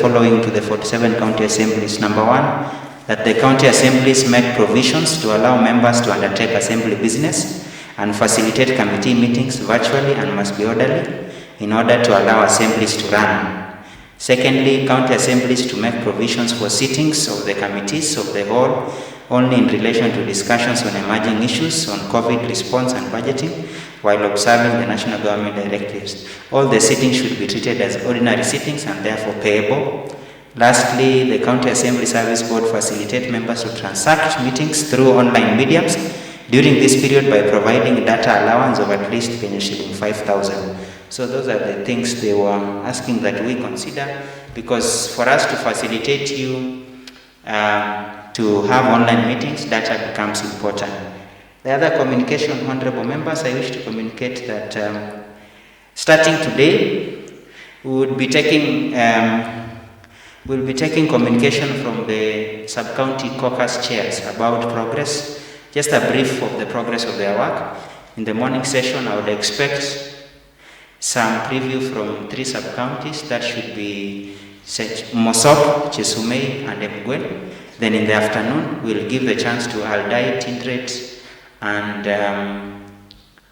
following to the 47 county assemblies. Number one, that the county assemblies make provisions to allow members to undertake assembly business and facilitate committee meetings virtually and must be orderly in order to allow assemblies to run. Secondly, county assemblies to make provisions for sittings of the committees of the whole only in relation to discussions on emerging issues on COVID response and budgeting while observing the national government directives. All the sittings should be treated as ordinary sittings and therefore payable. Lastly, the County Assembly Service Board facilitate members to transact meetings through online mediums during this period by providing data allowance of at least Kenya shilling 5,000. So those are the things they were asking that we consider, because for us to facilitate you to have online meetings, data becomes important. The other communication, honorable members, I wish to communicate that starting today, we will be taking communication from the sub-county caucus chairs about progress, just a brief of the progress of their work. In the morning session, I would expect some preview from 3 sub-counties. That should be Mosop, Chesumei, and Emgwen. Then in the afternoon, we'll give the chance to Aldai, Tindret, and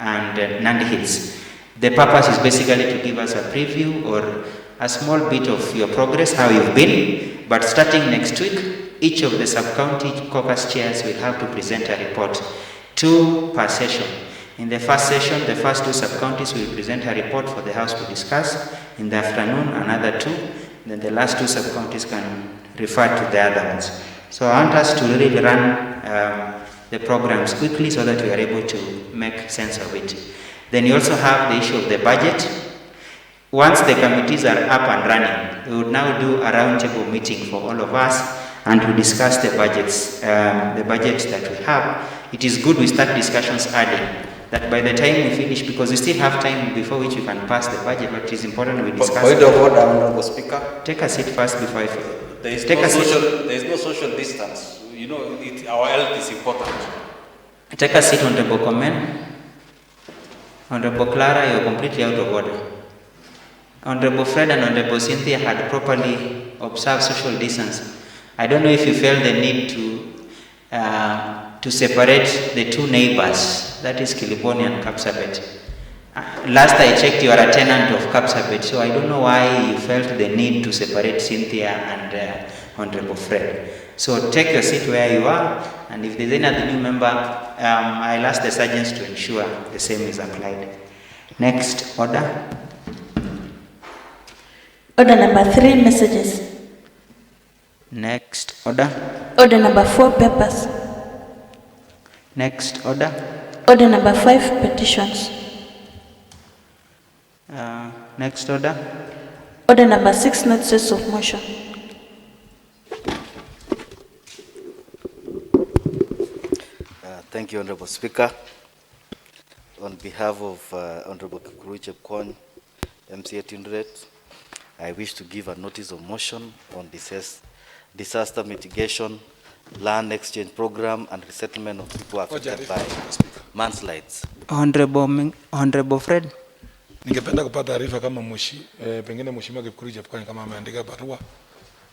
Nandi Hills. The purpose is basically to give us a preview or a small bit of your progress, how you've been. But starting next week, each of the sub-county caucus chairs will have to present a report, 2 per session. In the first session, the first 2 sub-counties will present a report for the House to discuss. In the afternoon, another 2. Then the last 2 sub-counties can refer to the other ones. So I want us to really run the programs quickly so that we are able to make sense of it. Then you also have the issue of the budget. Once the committees are up and running, we would now do a roundtable meeting for all of us and to discuss the budgets, the budget that we have. It is good we start discussions early, that by the time we finish, because we still have time before which we can pass the budget, but it is important we discuss. Point of order, Honorable Speaker. Take a seat first before I... There is no social distance. You know, our health is important. Take a seat, Honorable Komen. Honorable Clara, you are completely out of order. Honorable Fred and Honorable Cynthia had properly observed social distance. I don't know if you felt the need to separate the 2 neighbors, that is Kiliponi and Kapsabet. Last I checked, you are a tenant of Kapsabet, so I don't know why you felt the need to separate Cynthia and Honorable Fred. So take your seat where you are, and if there's any other new member, I'll ask the sergeants to ensure the same is applied. Next order. Order number 3, messages. Next order. Order number 4, papers. Next order. Order number 5, petitions. Next order. Order number 6, notices of motion. Thank you, Honorable Speaker. On behalf of Honorable Kikuruche Kwon, MCA Tindret, I wish to give a notice of motion on disaster mitigation, land exchange program, and resettlement of people affected by mudslides. Honorable Fred. Ningependa kupata taarifa kama pengine mheshimiwa Kikuruche Kwon kama ameandika barua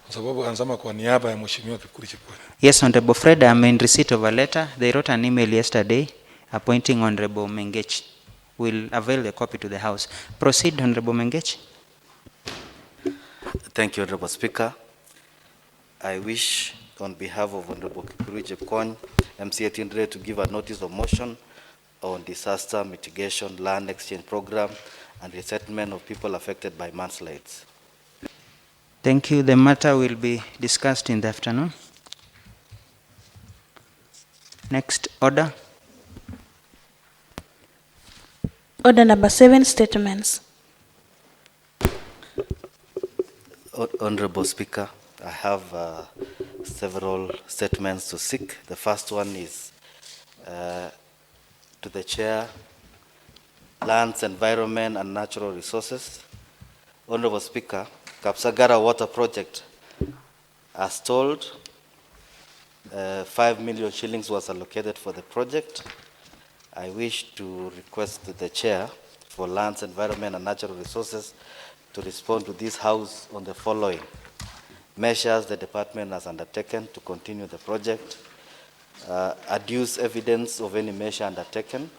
kwa sababu anasema kwa niaba ya mheshimiwa Kikuruche Kwon. Yes, Honorable Fred, I'm in receipt of a letter. They wrote an email yesterday appointing Honorable Mengechi. We'll avail the copy to the House. Proceed, Honorable Mengechi. Thank you, Honorable Speaker. I wish, on behalf of Honorable Kikuruche Kwon, MCA Tindret, to give a notice of motion on disaster mitigation, land exchange program, and resettlement of people affected by mudslides. Thank you. The matter will be discussed in the afternoon. Next order. Order number 7, statements. Honorable Speaker, I have several statements to seek. The first one is to the Chair, Lands, Environment and Natural Resources. Honorable Speaker, Kapsagara Water Project, as told, 5 million shillings was allocated for the project. I wish to request the Chair for Lands, Environment and Natural Resources to respond to this House on the following. measures the department has undertaken to continue the project, adduce evidence of any measure undertaken,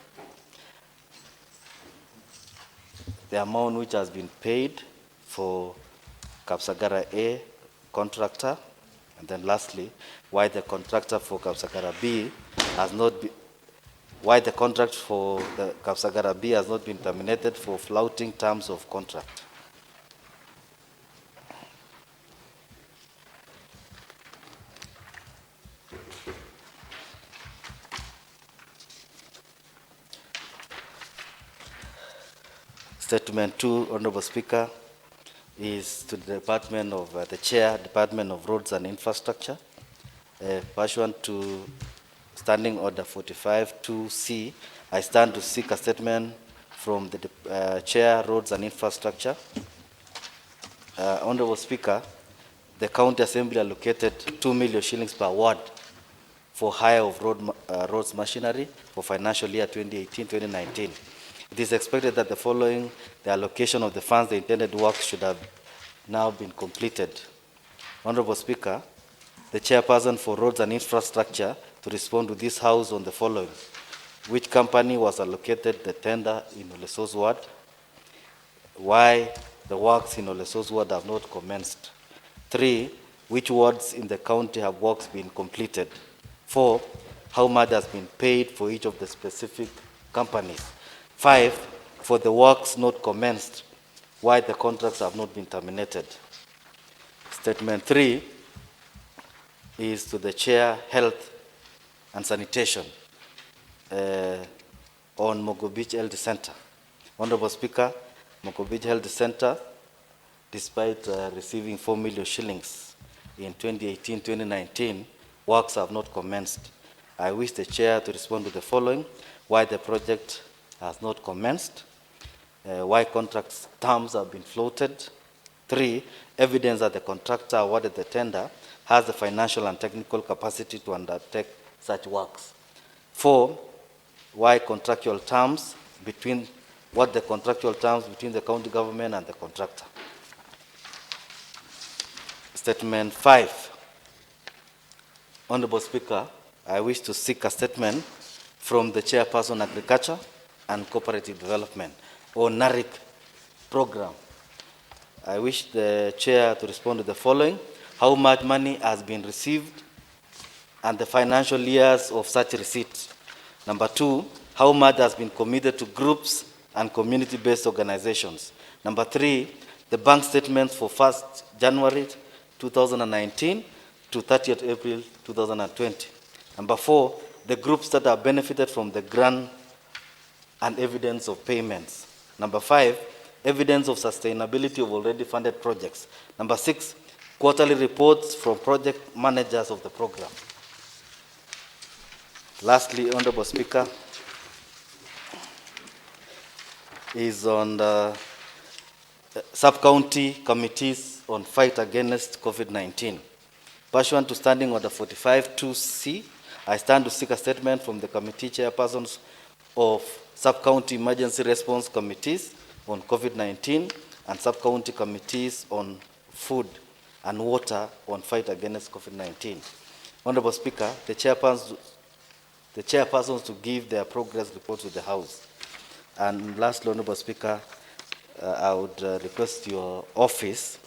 the amount which has been paid for Kapsagara A contractor, and then lastly, why the contractor for Kapsagara B has not been, why the contract for the Kapsagara B has not been terminated for flouting terms of contract. Statement 2, Honorable Speaker, is to the Department of the Chair, Department of Roads and Infrastructure. Pursuant to Standing Order 45-2C, I stand to seek a statement from the Chair, Roads and Infrastructure. Honorable Speaker, the County Assembly allocated 2 million shillings per ward for hire of roads machinery for financial year 2018-2019. It is expected that the following, the allocation of the funds, the intended work should have now been completed. Honorable Speaker, the Chairperson for Roads and Infrastructure to respond to this House on the following. Which company was allocated the tender in Oleso's ward? Why the works in Oleso's ward have not commenced? 3, which wards in the county have works been completed? 4, how much has been paid for each of the specific companies? 5, for the works not commenced, why the contracts have not been terminated? Statement 3 is to the Chair, Health and Sanitation on Mogo Beach Health Center. Honorable Speaker, Mogo Beach Health Center, despite receiving 4 million shillings in 2018-2019, works have not commenced. I wish the Chair to respond to the following. Why the project has not commenced, why contract terms have been floated. 3, evidence that the contractor awarded the tender has the financial and technical capacity to undertake such works. 4, why contractual terms between, what the contractual terms between the county government and the contractor. Statement 5. Honorable Speaker, I wish to seek a statement from the Chairperson Agriculture and Cooperative Development, or NARIC program. I wish the Chair to respond to the following. How much money has been received and the financial years of such receipts? Number 2, how much has been committed to groups and community-based organizations? Number 3, the bank statements for 1st January 2019 to 30th April 2020. Number 4, the groups that are benefited from the grant and evidence of payments. Number 5, evidence of sustainability of already funded projects. Number 6, quarterly reports from project managers of the program. Lastly, Honorable Speaker, is on the sub-county committees on fight against COVID-19. Pursuant to Standing Order 45-2C, I stand to seek a statement from the committee chairpersons of sub-county emergency response committees on COVID-19 and sub-county committees on food and water on fight against COVID-19. Honorable Speaker, the chairpersons to give their progress reports to the House. And lastly, Honorable Speaker, I would request your office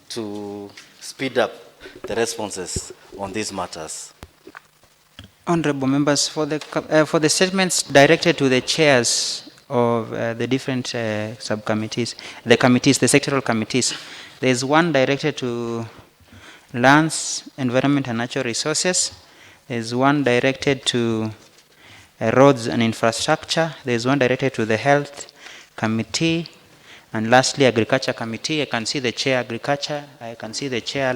to speed up the responses on these matters. Honorable members, for the statements directed to the chairs of the different subcommittees, the sectoral committees, there is one directed to lands, environment and natural resources. There is one directed to roads and infrastructure. There is one directed to the health committee, and lastly agriculture committee. I can see the chair agriculture, I can see the chair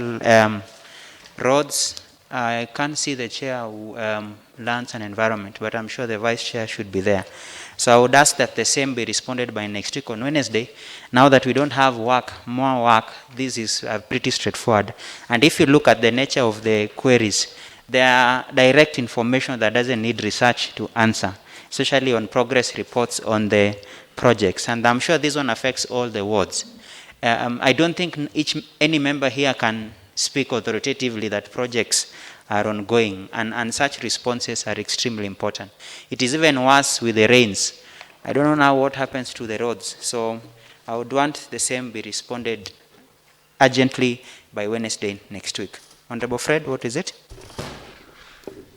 roads, I can't see the chair lands and environment, but I'm sure the vice chair should be there. So I would ask that the same be responded by next week on Wednesday. Now that we don't have more work, this is pretty straightforward. And if you look at the nature of the queries, they are direct information that doesn't need research to answer, especially on progress reports on the projects. And I'm sure this one affects all the wards. I don't think any member here can speak authoritatively that projects are ongoing, and such responses are extremely important. It is even worse with the rains. I don't know now what happens to the roads, so I would want the same be responded urgently by Wednesday next week. Honorable Fred, what is it?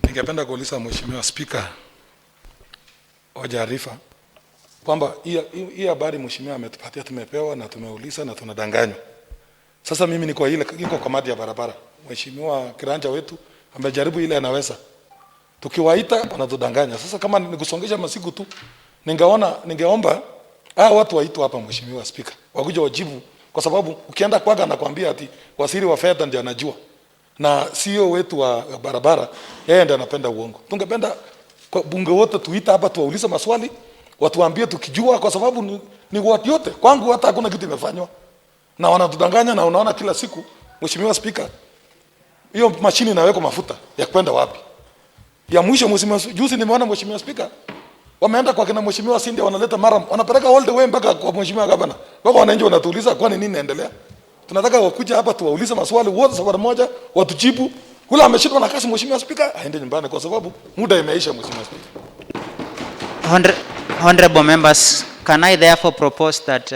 Ningependa kuuliza Mheshimiwa Spika hoja arifa kwamba hii habari Mheshimiwa ametupatia, tumepewa na tumeuliza na tunadanganywa. Sasa mimi niko iko kamati ya barabara. Mheshimiwa kiranja wetu amejaribu ile anaweza. Tukiwaita wanatudanganya. Sasa kama nikusongesha masiku tu, ningeomba watu waitwe hapa Mheshimiwa Spika, wakuja wajibu, kwa sababu ukienda kwaka anakuambia ati waziri wa fedha ndiye anajua. Na CEO wetu wa barabara yeye ndiye anapenda uongo. Tungependa kwa bunge wote tuita hapa tuwaulize maswali, watuambie tukijua, kwa sababu ni watu yote. Kwangu hata hakuna kitu imefanywa. Na wanatudanganya, na unaona kila siku Mheshimiwa Spika, hiyo mashini inaweka mafuta ya kwenda wapi? Ya mwisho Mheshimiwa, juzi nimeona Mheshimiwa Spika wameenda kwa kina Mheshimiwa Sindi, wanaleta mara wanapeleka all the way mpaka kwa Mheshimiwa Gavana. Wako wananchi wanatuuliza kwani nini inaendelea? Tunataka wakuja hapa tuwaulize maswali wote safari moja, watujibu. Kula ameshikwa na kazi Mheshimiwa Spika aende nyumbani, kwa sababu muda imeisha Mheshimiwa Spika. Honorable members, can I therefore propose that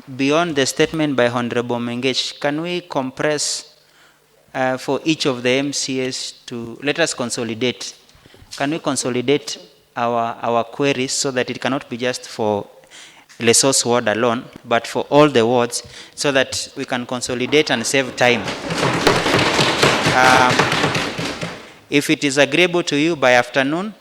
beyond the statement by Honorable Mengech, can we compress for each of the MCAs to let us consolidate? Can we consolidate our queries so that it cannot be just for Lesos ward alone, but for all the wards, so that we can consolidate and save time? If it is agreeable to you, by afternoon,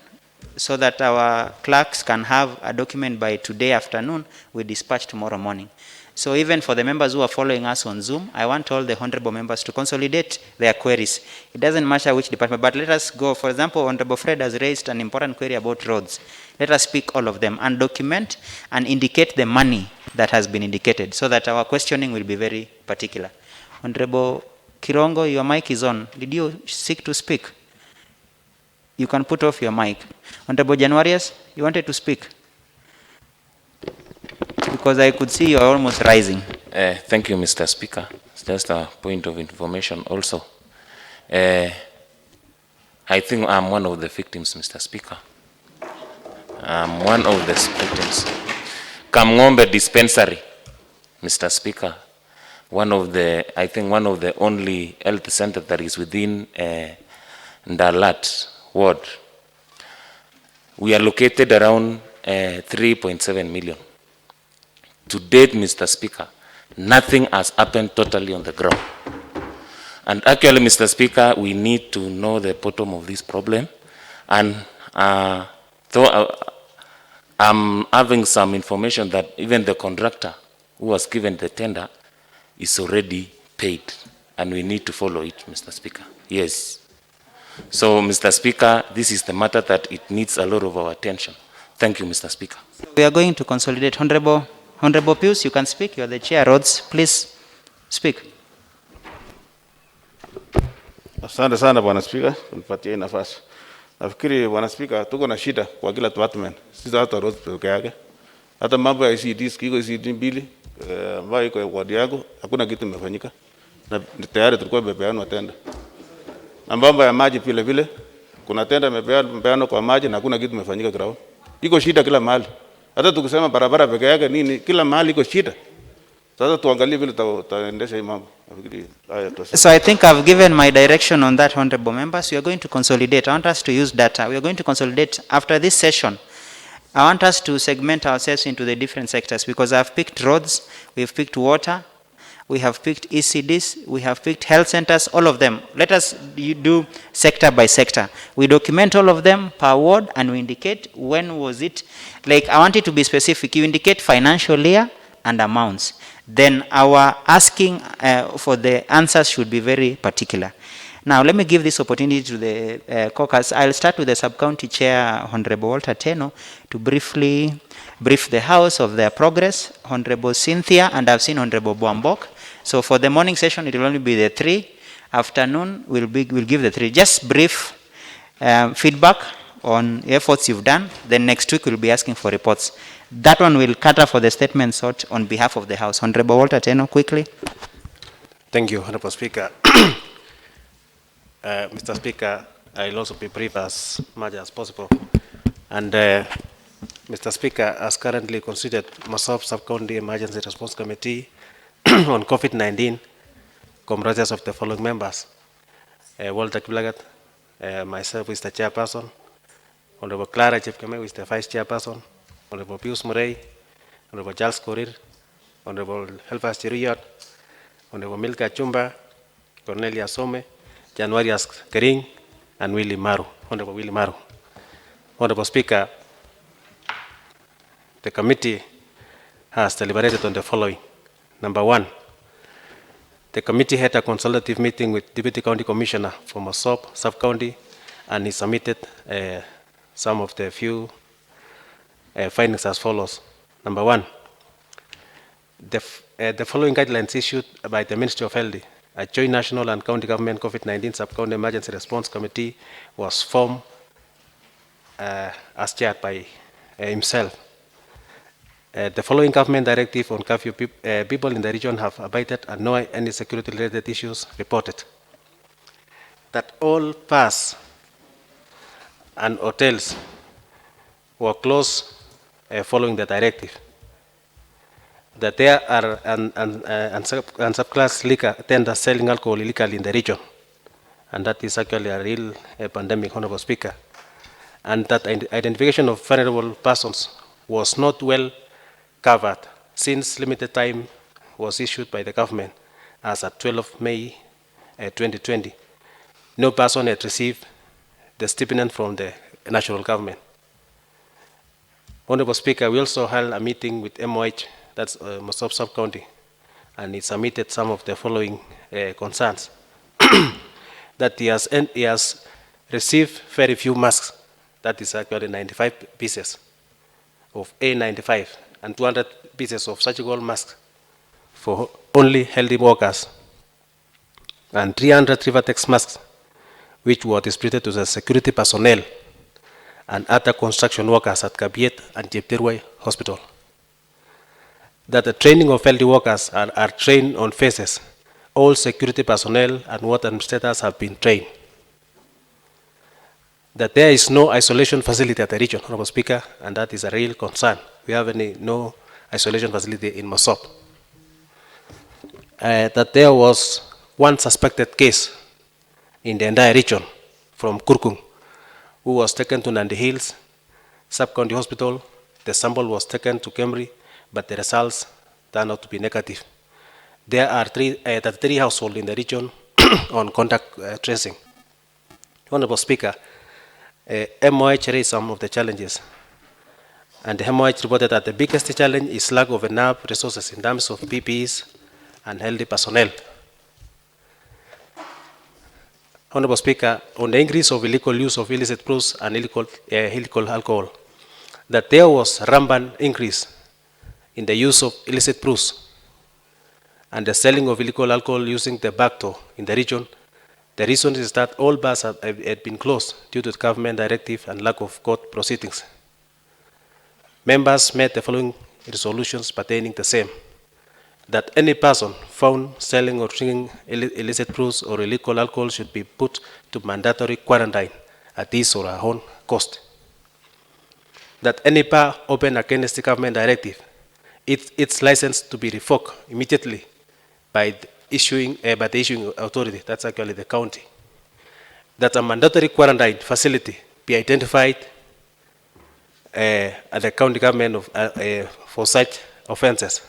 so that our clerks can have a document by today afternoon, we dispatch tomorrow morning. So even for the members who are following us on Zoom, I want all the honorable members to consolidate their queries. It doesn't matter which department, but let us go. For example, Honorable Fred has raised an important query about roads. Let us speak all of them and document and indicate the money that has been indicated, so that our questioning will be very particular. Honorable Kirongo, your mic is on. Did you seek to speak? You can put off your mic. Honorable Januarius, you wanted to speak? Because I could see you are almost rising. Thank you, Mr. Speaker. It's just a point of information also. I think I'm one of the victims, Mr. Speaker. I'm one of the victims. Kamngombe Dispensary, Mr. Speaker. I think one of the only health center that is within Ndalat ward. We are located around 3.7 million. To date, Mr. Speaker, nothing has happened totally on the ground. And actually, Mr. Speaker, we need to know the bottom of this problem. And though I'm having some information that even the contractor who was given the tender is already paid. And we need to follow it, Mr. Speaker. Yes. So, Mr. Speaker, this is the matter that it needs a lot of our attention. Thank you, Mr. Speaker. We are going to consolidate. Honorable Pius, you can speak. You are the chair. Roads, please speak. Asante sana Bwana Spika, kunipatia nafasi. Nafikiri Bwana Spika, tuko na shida kwa kila department. Sisi hata roads peke yake. Hata mambo ya ICD, kiko ICD mbili, ambayo iko ward yangu, hakuna kitu imefanyika. Na tayari tulikuwa tumepeana tenda. Na mambo ya maji vile vile, kuna tenda imepeana kwa maji na hakuna kitu imefanyika ground. Iko shida kila mahali. Hata tukisema barabara peke yake nini, kila mahali iko shida. Sasa tuangalie vile tutaendesha hii mambo. So I think I've given my direction on that, honorable members. We are going to consolidate. I want us to use data. We are going to consolidate after this session. I want us to segment ourselves into the different sectors, because I've picked roads, we've picked water, we have picked ECDs, we have picked health centers, all of them. Let us do sector by sector. We document all of them per ward, and we indicate when was it. Like, I want it to be specific. You indicate financial year and amounts. Then our asking for the answers should be very particular. Now, let me give this opportunity to the caucus. I'll start with the sub-county chair, Honorable Walter Teno, to briefly brief the House of their progress. Honorable Cynthia, and I've seen Honorable Boambok. So for the morning session, it will only be the 3. Afternoon, we'll give the 3. Just brief feedback on efforts you've done. Then next week we'll be asking for reports. That one will cater for the statement sought on behalf of the House. Honorable Walter Teno, quickly. Thank you, Honorable Speaker. Mr. Speaker, I'll also be brief as much as possible. And Mr. Speaker, as currently considered, Masop Sub-County Emergency Response Committee on COVID-19 comprises of the following members. Walter Kiplagat, myself is the chairperson. Honorable Clara Chepkemei is the vice chairperson. Honorable Pius Murray, Honorable Charles Korir, Honorable Helfas Chiruyot, Honorable Milka Chumba, Cornelia Some, Januarius Kering, and Willie Maru, Honorable Willie Maru. Honorable Speaker, the committee has deliberated on the following. Number one, the committee had a consultative meeting with Deputy County Commissioner from Masop Sub-County, and he submitted some of the few findings as follows. Number one, the following guidelines issued by the Ministry of Health, a joint national and county government COVID-19 Sub-County Emergency Response Committee was formed as chaired by himself. The following government directive on curfew people in the region have abided and no any security-related issues reported. That all bars and hotels were closed following the directive. That there are subclass liquor tenders selling alcohol illegally in the region, and that is actually a real pandemic, Honorable Speaker. And that identification of vulnerable persons was not well covered since limited time was issued by the government as at 12 May 2020. No person had received the stipend from the national government. Honorable Speaker, we also held a meeting with MOH, that's Masop Sub-County, and he submitted some of the following concerns. That he has received very few masks, that is actually 95 pieces of A95 and 200 pieces of surgical masks for only healthy workers, and 300 Rivertex masks, which were distributed to the security personnel and other construction workers at Kabiet and Jepterway Hospital. That the training of healthy workers are trained on faces. All security personnel and water administrators have been trained. That there is no isolation facility at the region, Honorable Speaker, and that is a real concern. We have no isolation facility in Masop. That there was one suspected case in the entire region from Kurkung, who was taken to Nandi Hills Sub-County Hospital. The sample was taken to Cambridge, but the results turned out to be negative. There are three households in the region on contact tracing. Honorable Speaker, MOH raised some of the challenges, and the MOH reported that the biggest challenge is lack of enough resources in terms of PPEs and healthy personnel. Honorable Speaker, on the increase of illegal use of illicit brews and illegal alcohol, that there was a rampant increase in the use of illicit brews and the selling of illegal alcohol using the back door in the region. The reason is that all bars had been closed due to the government directive and lack of court proceedings. Members made the following resolutions pertaining the same. That any person found selling or drinking illicit brews or illegal alcohol should be put to mandatory quarantine at his or her own cost. That any bar open against the government directive, its license to be revoked immediately by the issuing authority, that's actually the county. That a mandatory quarantine facility be identified at the county government for such offenses.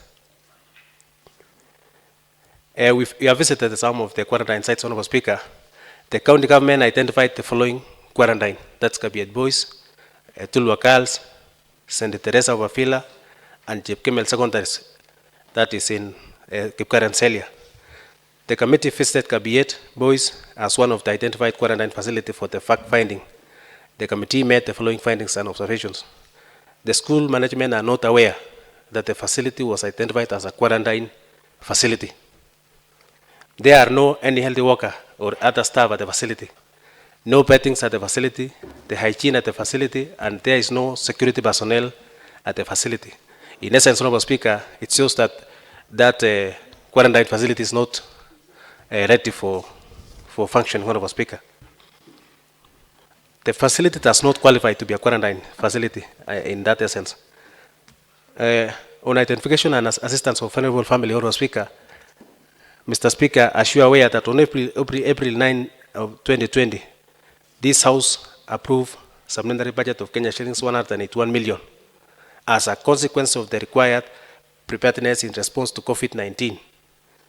We have visited some of the quarantine sites, Honorable Speaker. The county government identified the following quarantine. That's Kabiet Boys, Tulwa Girls, St. Teresa of Avila, and Jepkemel Secondaries. That is in Kipkaren Celia. The committee visited Kabiet Boys as one of the identified quarantine facilities for the fact finding. The committee made the following findings and observations. The school management are not aware that the facility was identified as a quarantine facility. There are no any healthy worker or other staff at the facility. no bettings at the facility, the hygiene at the facility, and there is no security personnel at the facility. In essence, Honorable Speaker, it shows that quarantine facility is not ready for function, Honorable Speaker. The facility does not qualify to be a quarantine facility in that essence. On identification and assistance of vulnerable family, Honorable Speaker, Mr. Speaker, as you are aware that on April 9 of 2020, this House approved supplementary budget of Kenya shillings 181 million as a consequence of the required preparedness in response to COVID-19.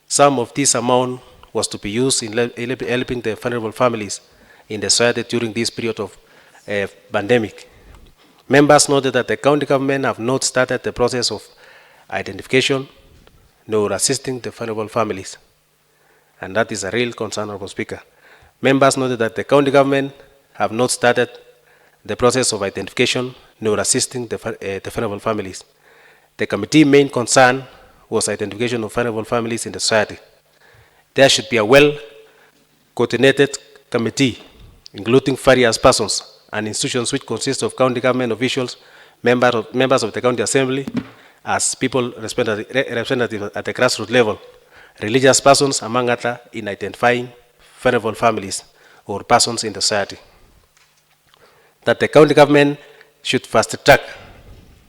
Some of this amount was to be used in helping the vulnerable families in the society during this period of pandemic. Members noted that the county government have not started the process of identification nor assisting the vulnerable families. And that is a real concern, Honorable Speaker. Members noted that the county government have not started the process of identification nor assisting the vulnerable families. The committee's main concern was identification of vulnerable families in the society. There should be a well-coordinated committee, including various persons and institutions which consist of county government officials, members of the county assembly, as people representatives at the grassroots level, religious persons, among others, in identifying vulnerable families or persons in the society. That the county government should fast track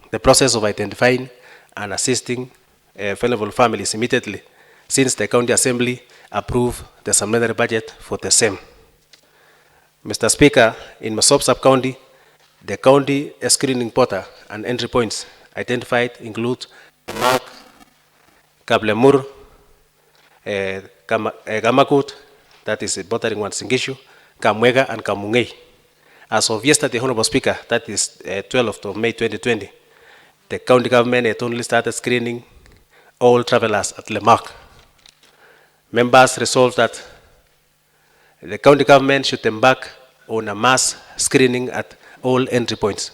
the process of identifying and assisting vulnerable families immediately, since the county assembly approved the supplementary budget for the same. Mr. Speaker, in Masop sub-county, the county screening portal and entry points identified include Mark, Kablemur, Gamakut, that is bordering on Singishu, Kamwega, and Kamungei. As of yesterday, Honorable Speaker, that is 12th of May 2020, the county government had only started screening all travelers at Lemark. Members resolved that the county government should embark on a mass screening at all entry points.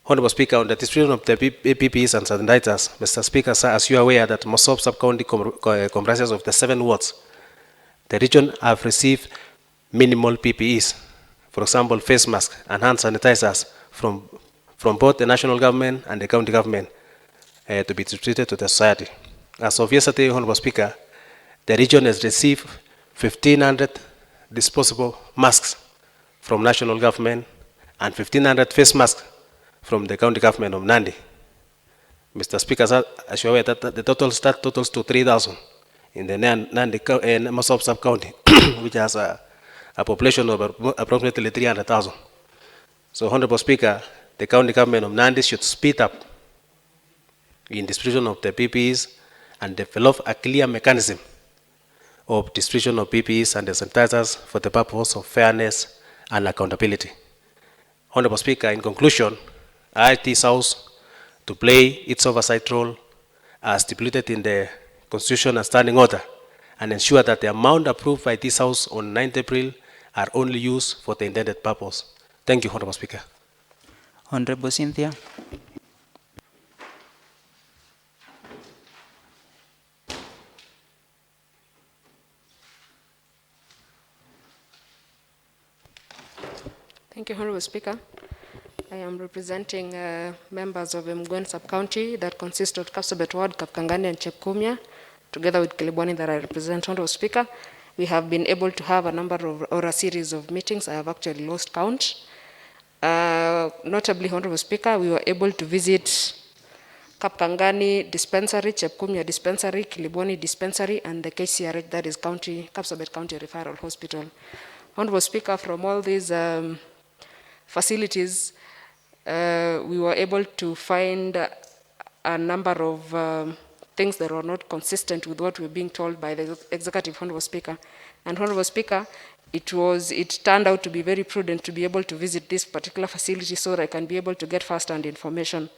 Honorable Speaker, on the distribution of the PPEs and sanitizers, Mr. Speaker, sir, as you are aware that Masop sub-county comprises of the 7 wards, the region have received minimal PPEs, for example, face masks and hand sanitizers from both the national government and the county government to be distributed to the society. As of yesterday, Honorable Speaker, the region has received 1,500 disposable masks from national government and 1,500 face masks from the county government of Nandi. Mr. Speaker, as you are aware, that the total totals to 3,000 in the Nandi Masop sub-county, which has a population of approximately 300,000. So, Honorable Speaker, the county government of Nandi should speed up in distribution of the PPEs and develop a clear mechanism of distribution of PPEs and the sanitizers for the purpose of fairness and accountability. Honorable Speaker, in conclusion, I urge this House to play its oversight role as stipulated in the Constitution and Standing Order and ensure that the amount approved by this House on 9th April are only used for the intended purpose. Thank you, Honorable Speaker. Honorable Cynthia. Thank you, Honorable Speaker. I am representing members of Mgwen sub-county that consist of Kapsabet Ward, Kapkangani, and Chepkumia, together with Kilibwani that I represent. Honorable Speaker, we have been able to have a number of, or a series of meetings. I have actually lost count. Notably, Honorable Speaker, we were able to visit Kapkangani Dispensary, Chepkumia Dispensary, Kilibwani Dispensary, and the KCRH, that is Kapsabet County Referral Hospital. Honorable Speaker, from all these facilities, we were able to find a number of things that were not consistent with what we were being told by the executive, Honorable Speaker. And Honorable Speaker, it turned out to be very prudent to be able to visit this particular facility so that I can be able to get first-hand information.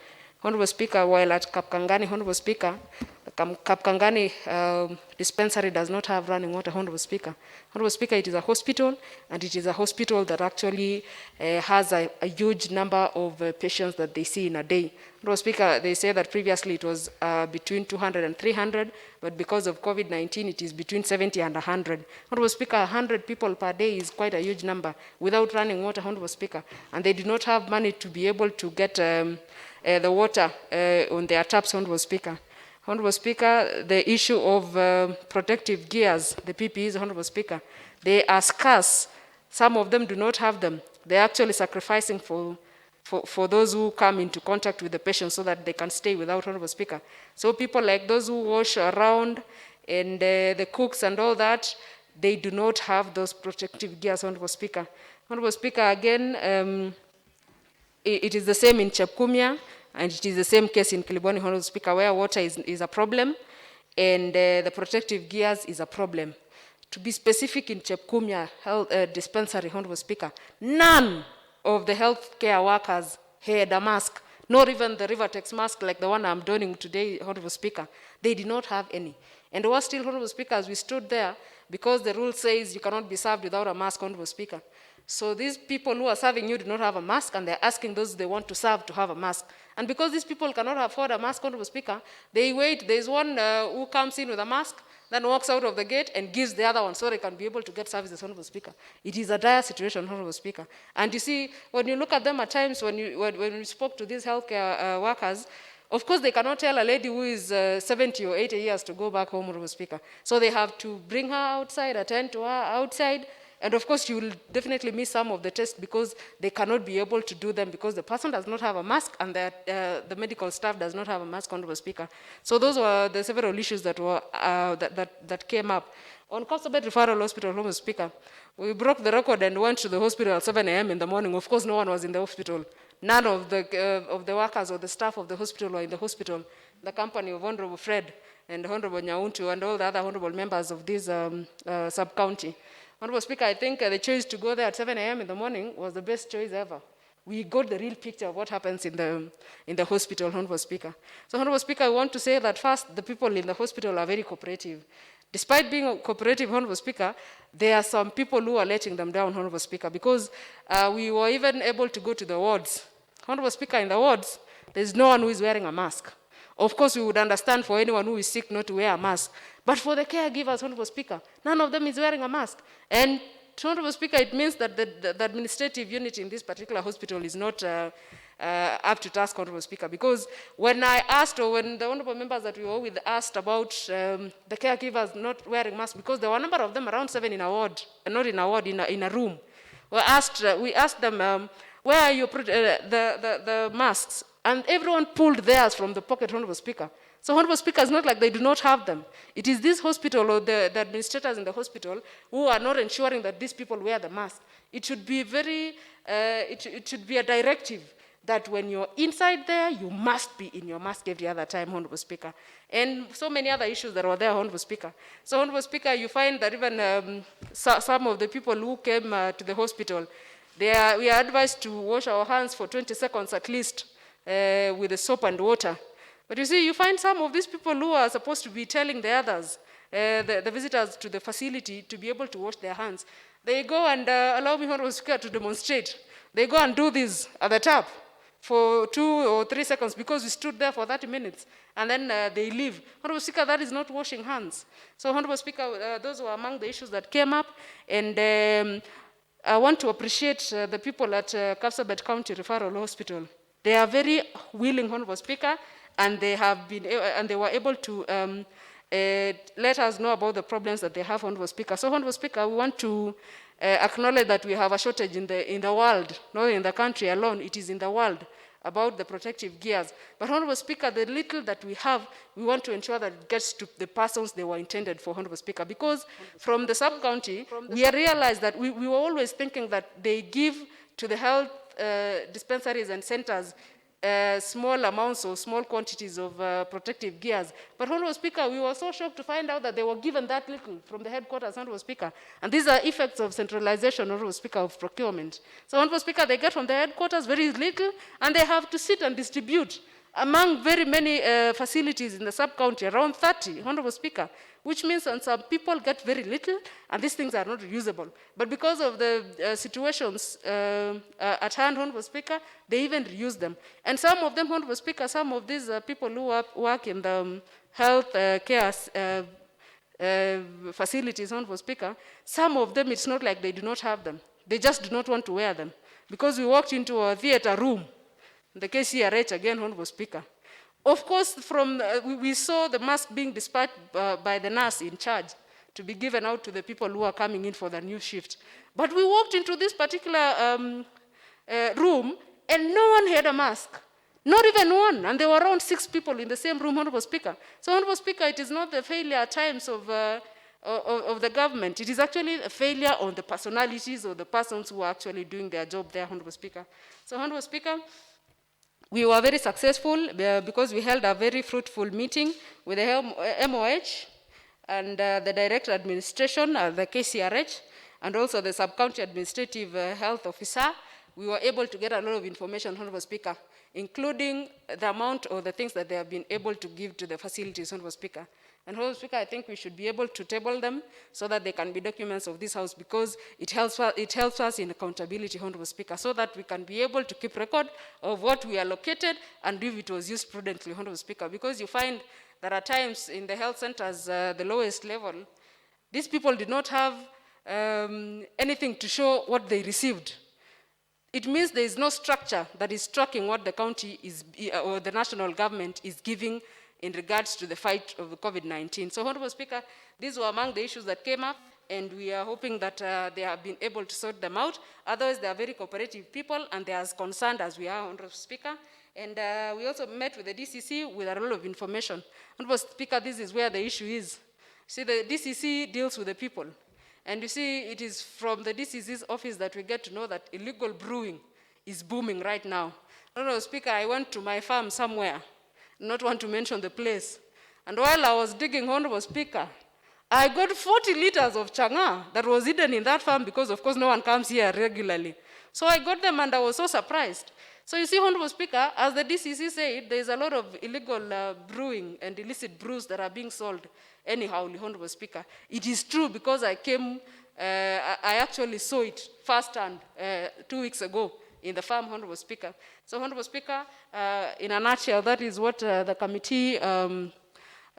Honorable Speaker, while at Kapkangani, Honorable Speaker, the Kapkangani dispensary does not have running water, Honorable Speaker. Honorable Speaker, it is a hospital, and it is a hospital that actually has a huge number of patients that they see in a day. Honorable Speaker, they say that previously it was between 200 and 300, but because of COVID-19, it is between 70 and 100. Honorable Speaker, 100 people per day is quite a huge number without running water, Honorable Speaker, and they do not have money to be able to get the water on their taps, Honorable Speaker. Honorable Speaker, the issue of protective gears, the PPEs, Honorable Speaker, they are scarce. Some of them do not have them. They're actually sacrificing for those who come into contact with the patient so that they can stay without, Honorable Speaker. So people like those who wash around and the cooks and all that, they do not have those protective gears, Honorable Speaker. Honorable Speaker, again, it is the same in Chepkumia, and it is the same case in Kiliboni, Honorable Speaker, where water is a problem and the protective gears is a problem. To be specific, in Chepkumia health dispensary, Honorable Speaker, none of the healthcare workers had a mask, nor even the Rivertex mask like the one I'm donning today, Honorable Speaker. They did not have any. And was still, Honorable Speaker, as we stood there, because the rule says you cannot be served without a mask, Honorable Speaker. So these people who are serving you do not have a mask, and they're asking those they want to serve to have a mask. And because these people cannot afford a mask, Honorable Speaker, they wait. There's one who comes in with a mask, then walks out of the gate and gives the other one so they can be able to get services, Honorable Speaker. It is a dire situation, Honorable Speaker. And you see, when you look at them at times, when you spoke to these healthcare workers, of course, they cannot tell a lady who is 70 or 80 years to go back home, Honorable Speaker. So they have to bring her outside, attend to her outside. And of course, you will definitely miss some of the tests because they cannot be able to do them because the person does not have a mask and the medical staff does not have a mask, Honorable Speaker. So those were the several issues that were that came up. On Consolidating Referral Hospital, Honorable Speaker, we broke the record and went to the hospital at 7 a.m. in the morning. Of course, no one was in the hospital. None of the workers or the staff of the hospital were in the hospital. The company of Honorable Fred and Honorable Nyauntu and all the other honorable members of this sub-county. Honorable Speaker, I think the choice to go there at 7 a.m. in the morning was the best choice ever. We got the real picture of what happens in the hospital, Honorable Speaker. So, Honorable Speaker, I want to say that first, the people in the hospital are very cooperative. Despite being cooperative, Honorable Speaker, there are some people who are letting them down, Honorable Speaker, because we were even able to go to the wards. Honorable Speaker, in the wards, there's no one who is wearing a mask. Of course, we would understand for anyone who is sick not to wear a mask. But for the caregivers, Honorable Speaker, none of them is wearing a mask. And, Honorable Speaker, it means that the administrative unit in this particular hospital is not up to task, Honorable Speaker. Because when I asked, or when the honorable members that we were with asked about the caregivers not wearing masks, because there were a number of them, around 7 in a ward, not in a ward, in a room. We asked them, where are your the masks? And everyone pulled theirs from the pocket, Honorable Speaker. So, Honorable Speaker, it's not like they do not have them. It is this hospital or the administrators in the hospital who are not ensuring that these people wear the mask. It should be it should be a directive that when you're inside there, you must be in your mask every other time, Honorable Speaker. And so many other issues that were there, Honorable Speaker. So, Honorable Speaker, you find that even some of the people who came to the hospital, we are advised to wash our hands for 20 seconds at least with the soap and water. But you see, you find some of these people who are supposed to be telling the others, the visitors to the facility, to be able to wash their hands. They go and allow me, Honorable Speaker, to demonstrate. They go and do this at the tap for 2 or 3 seconds because we stood there for 30 minutes. And then they leave. Honorable Speaker, that is not washing hands. So, Honorable Speaker, those were among the issues that came up. And I want to appreciate the people at Kapsabet County Referral Hospital. They are very willing, Honorable Speaker, and they have been and they were able to let us know about the problems that they have, Honorable Speaker. So, Honorable Speaker, we want to acknowledge that we have a shortage in the world, not in the country alone. It is in the world about the protective gears. But, Honorable Speaker, the little that we have, we want to ensure that it gets to the persons they were intended for, Honorable Speaker. Because from the sub-county, we realized that we were always thinking that they give to the health dispensaries and centers small amounts or small quantities of protective gears. But, Honorable Speaker, we were so shocked to find out that they were given that little from the headquarters, Honorable Speaker. And these are effects of centralization, Honorable Speaker, of procurement. So, Honorable Speaker, they get from the headquarters very little, and they have to sit and distribute among very many facilities in the sub-county, around 30, Honorable Speaker, which means that some people get very little, and these things are not reusable. But because of the situations at hand, Honorable Speaker, they even reuse them. And some of them, Honorable Speaker, some of these people who work in the health care facilities, Honorable Speaker, some of them, it's not like they do not have them. They just do not want to wear them. Because we walked into a theater room, the KCRH again, Honorable Speaker. Of course, we saw the mask being dispatched by the nurse in charge to be given out to the people who are coming in for the new shift. But we walked into this particular room and no one had a mask. Not even one. And there were around 6 people in the same room, Honorable Speaker. So, Honorable Speaker, it is not the failure at times of the government. It is actually a failure on the personalities or the persons who are actually doing their job there, Honorable Speaker. So, Honorable Speaker, we were very successful because we held a very fruitful meeting with the MOH and the direct administration, the KCRH, and also the sub-county administrative health officer. We were able to get a lot of information, Honorable Speaker, including the amount or the things that they have been able to give to the facilities, Honorable Speaker. And Honorable Speaker, I think we should be able to table them so that they can be documents of this House, because it helps us in accountability, Honorable Speaker, so that we can be able to keep record of what we allocated and if it was used prudently, Honorable Speaker, because you find that at times in the health centers, the lowest level, these people did not have anything to show what they received. It means there is no structure that is tracking what the county is, or the national government is giving in regards to the fight of COVID-19. So, Honorable Speaker, these were among the issues that came up, and we are hoping that they have been able to sort them out. Otherwise, they are very cooperative people, and they are as concerned as we are, Honorable Speaker. And we also met with the DCC with a lot of information. Honorable Speaker, this is where the issue is. See, the DCC deals with the people. And you see, it is from the DCC's office that we get to know that illegal brewing is booming right now. Honorable Speaker, I went to my farm somewhere, not want to mention the place. And while I was digging, Honorable Speaker, I got 40 liters of changa that was hidden in that farm because, of course, no one comes here regularly. So I got them and I was so surprised. So you see, Honorable Speaker, as the DCC said, there is a lot of illegal brewing and illicit brews that are being sold anyhow, Honorable Speaker. It is true because I came, I actually saw it firsthand 2 weeks ago in the farm, Honorable Speaker. So, Honorable Speaker, in a nutshell, that is what the committee,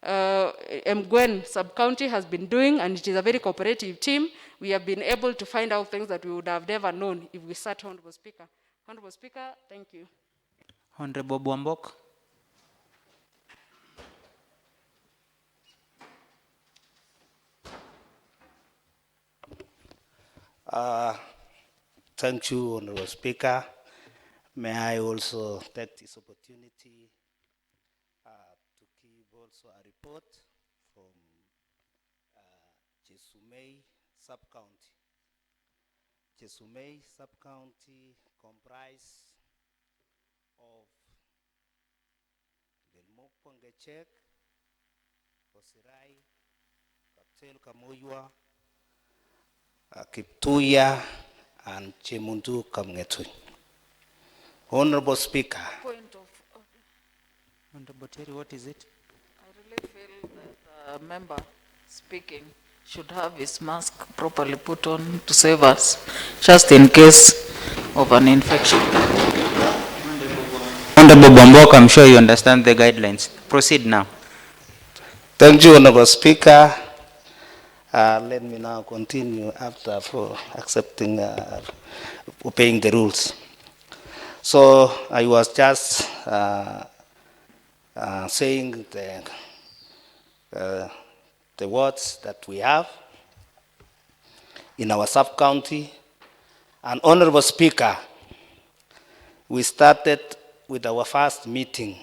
Mgwen sub-county has been doing, and it is a very cooperative team. We have been able to find out things that we would have never known if we sat, Honorable Speaker. Honorable Speaker, thank you. Honorable Bwambok. Thank you, Honorable Speaker. May I also take this opportunity to give also a report from Chesumei sub-county. Chesumei sub-county comprises of Delmok Pongechek, Kosirai, Kaptel Kamoywa, Kiptuya, and Chemundu Kamngetui. Honorable Speaker. Point of order. Honorable Terry, what is it? I really feel that the member speaking should have his mask properly put on to save us, just in case of an infection. Honorable Bwambok, I'm sure you understand the guidelines. Proceed now. Thank you, Honorable Speaker. Let me now continue after for accepting, obeying the rules. So I was just saying the words that we have in our sub-county. And Honorable Speaker, we started with our first meeting,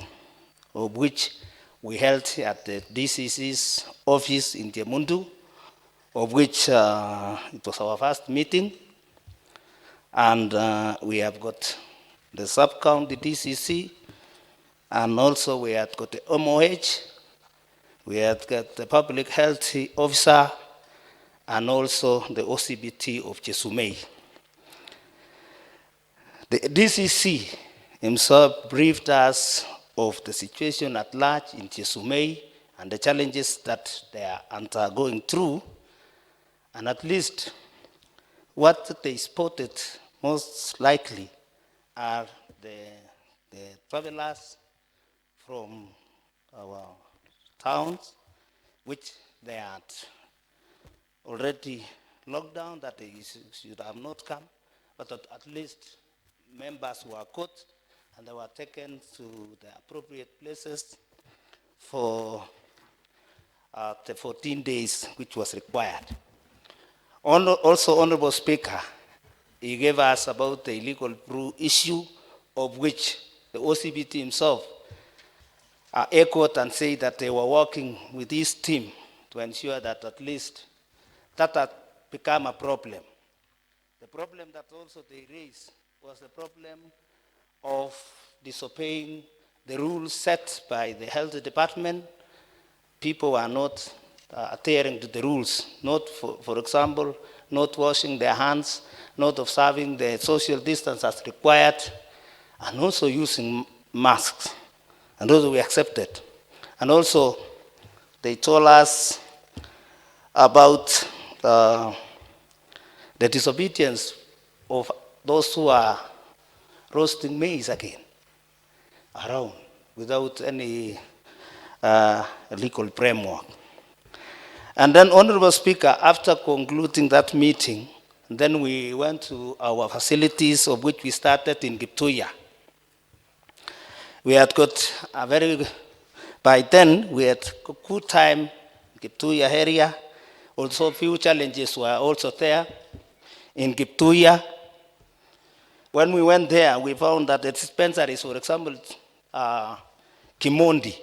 of which we held at the DCC's office in Jemundu, of which it was our first meeting. And we have got the sub-county DCC, and also we had got the MOH, we had got the public health officer, and also the OCBT of Chesumei. The DCC himself briefed us of the situation at large in Chesumei and the challenges that they are undergoing through, and at least what they spotted most likely are the travelers from our towns, which they had already locked down, that they should have not come, but at least members were caught and they were taken to the appropriate places for the 14 days which was required. Also, Honorable Speaker, he gave us about the illegal brew issue, of which the OCBT himself echoed and said that they were working with his team to ensure that at least that had become a problem. The problem that also they raised was the problem of disobeying the rules set by the health department. People are not adhering to the rules, not, for example, not washing their hands, not observing the social distance as required, and also using masks. And those we accepted. And also, they told us about the disobedience of those who are roasting maize again around without any legal framework. And then, Honorable Speaker, after concluding that meeting, then we went to our facilities, of which we started in Giptuya. We had got a by then we had a good time in Giptuya area. Also, few challenges were also there in Giptuya. When we went there, we found that the dispensaries, for example, Kimondi.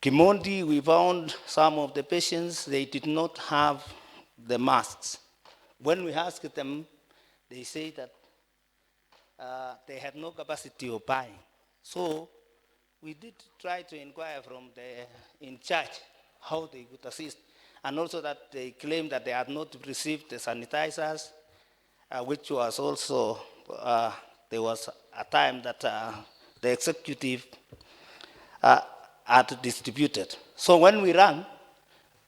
Kimondi, we found some of the patients, they did not have the masks. When we asked them, they say that they had no capacity of buying. So we did try to inquire from the in charge how they could assist. And also that they claimed that they had not received the sanitizers, which was also, there was a time that the executive had distributed. So when we ran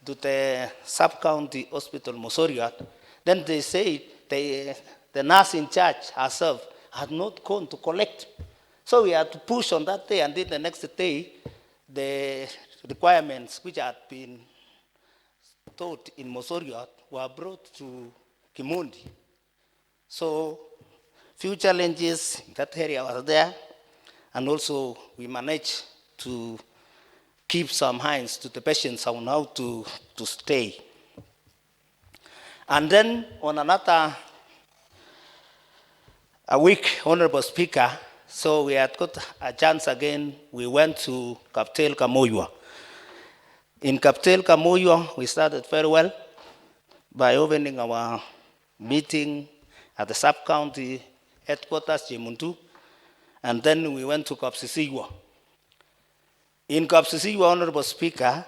to the sub-county hospital, Mosoriat, then they said the nurse in charge herself had not gone to collect. So we had to push on that day, and then the next day, the requirements which had been taught in Mosoriat were brought to Kimondi. So few challenges in that area was there, and also we managed to keep some hands to the patients on how to stay. And then on another week, Honorable Speaker, so we had got a chance again, we went to Kaptel Kamoywa. In Kaptel Kamoywa, we started very well by opening our meeting at the sub-county headquarters, Jemuntu, and then we went to Kapsisiwa. In Kapsisiwa, Honorable Speaker,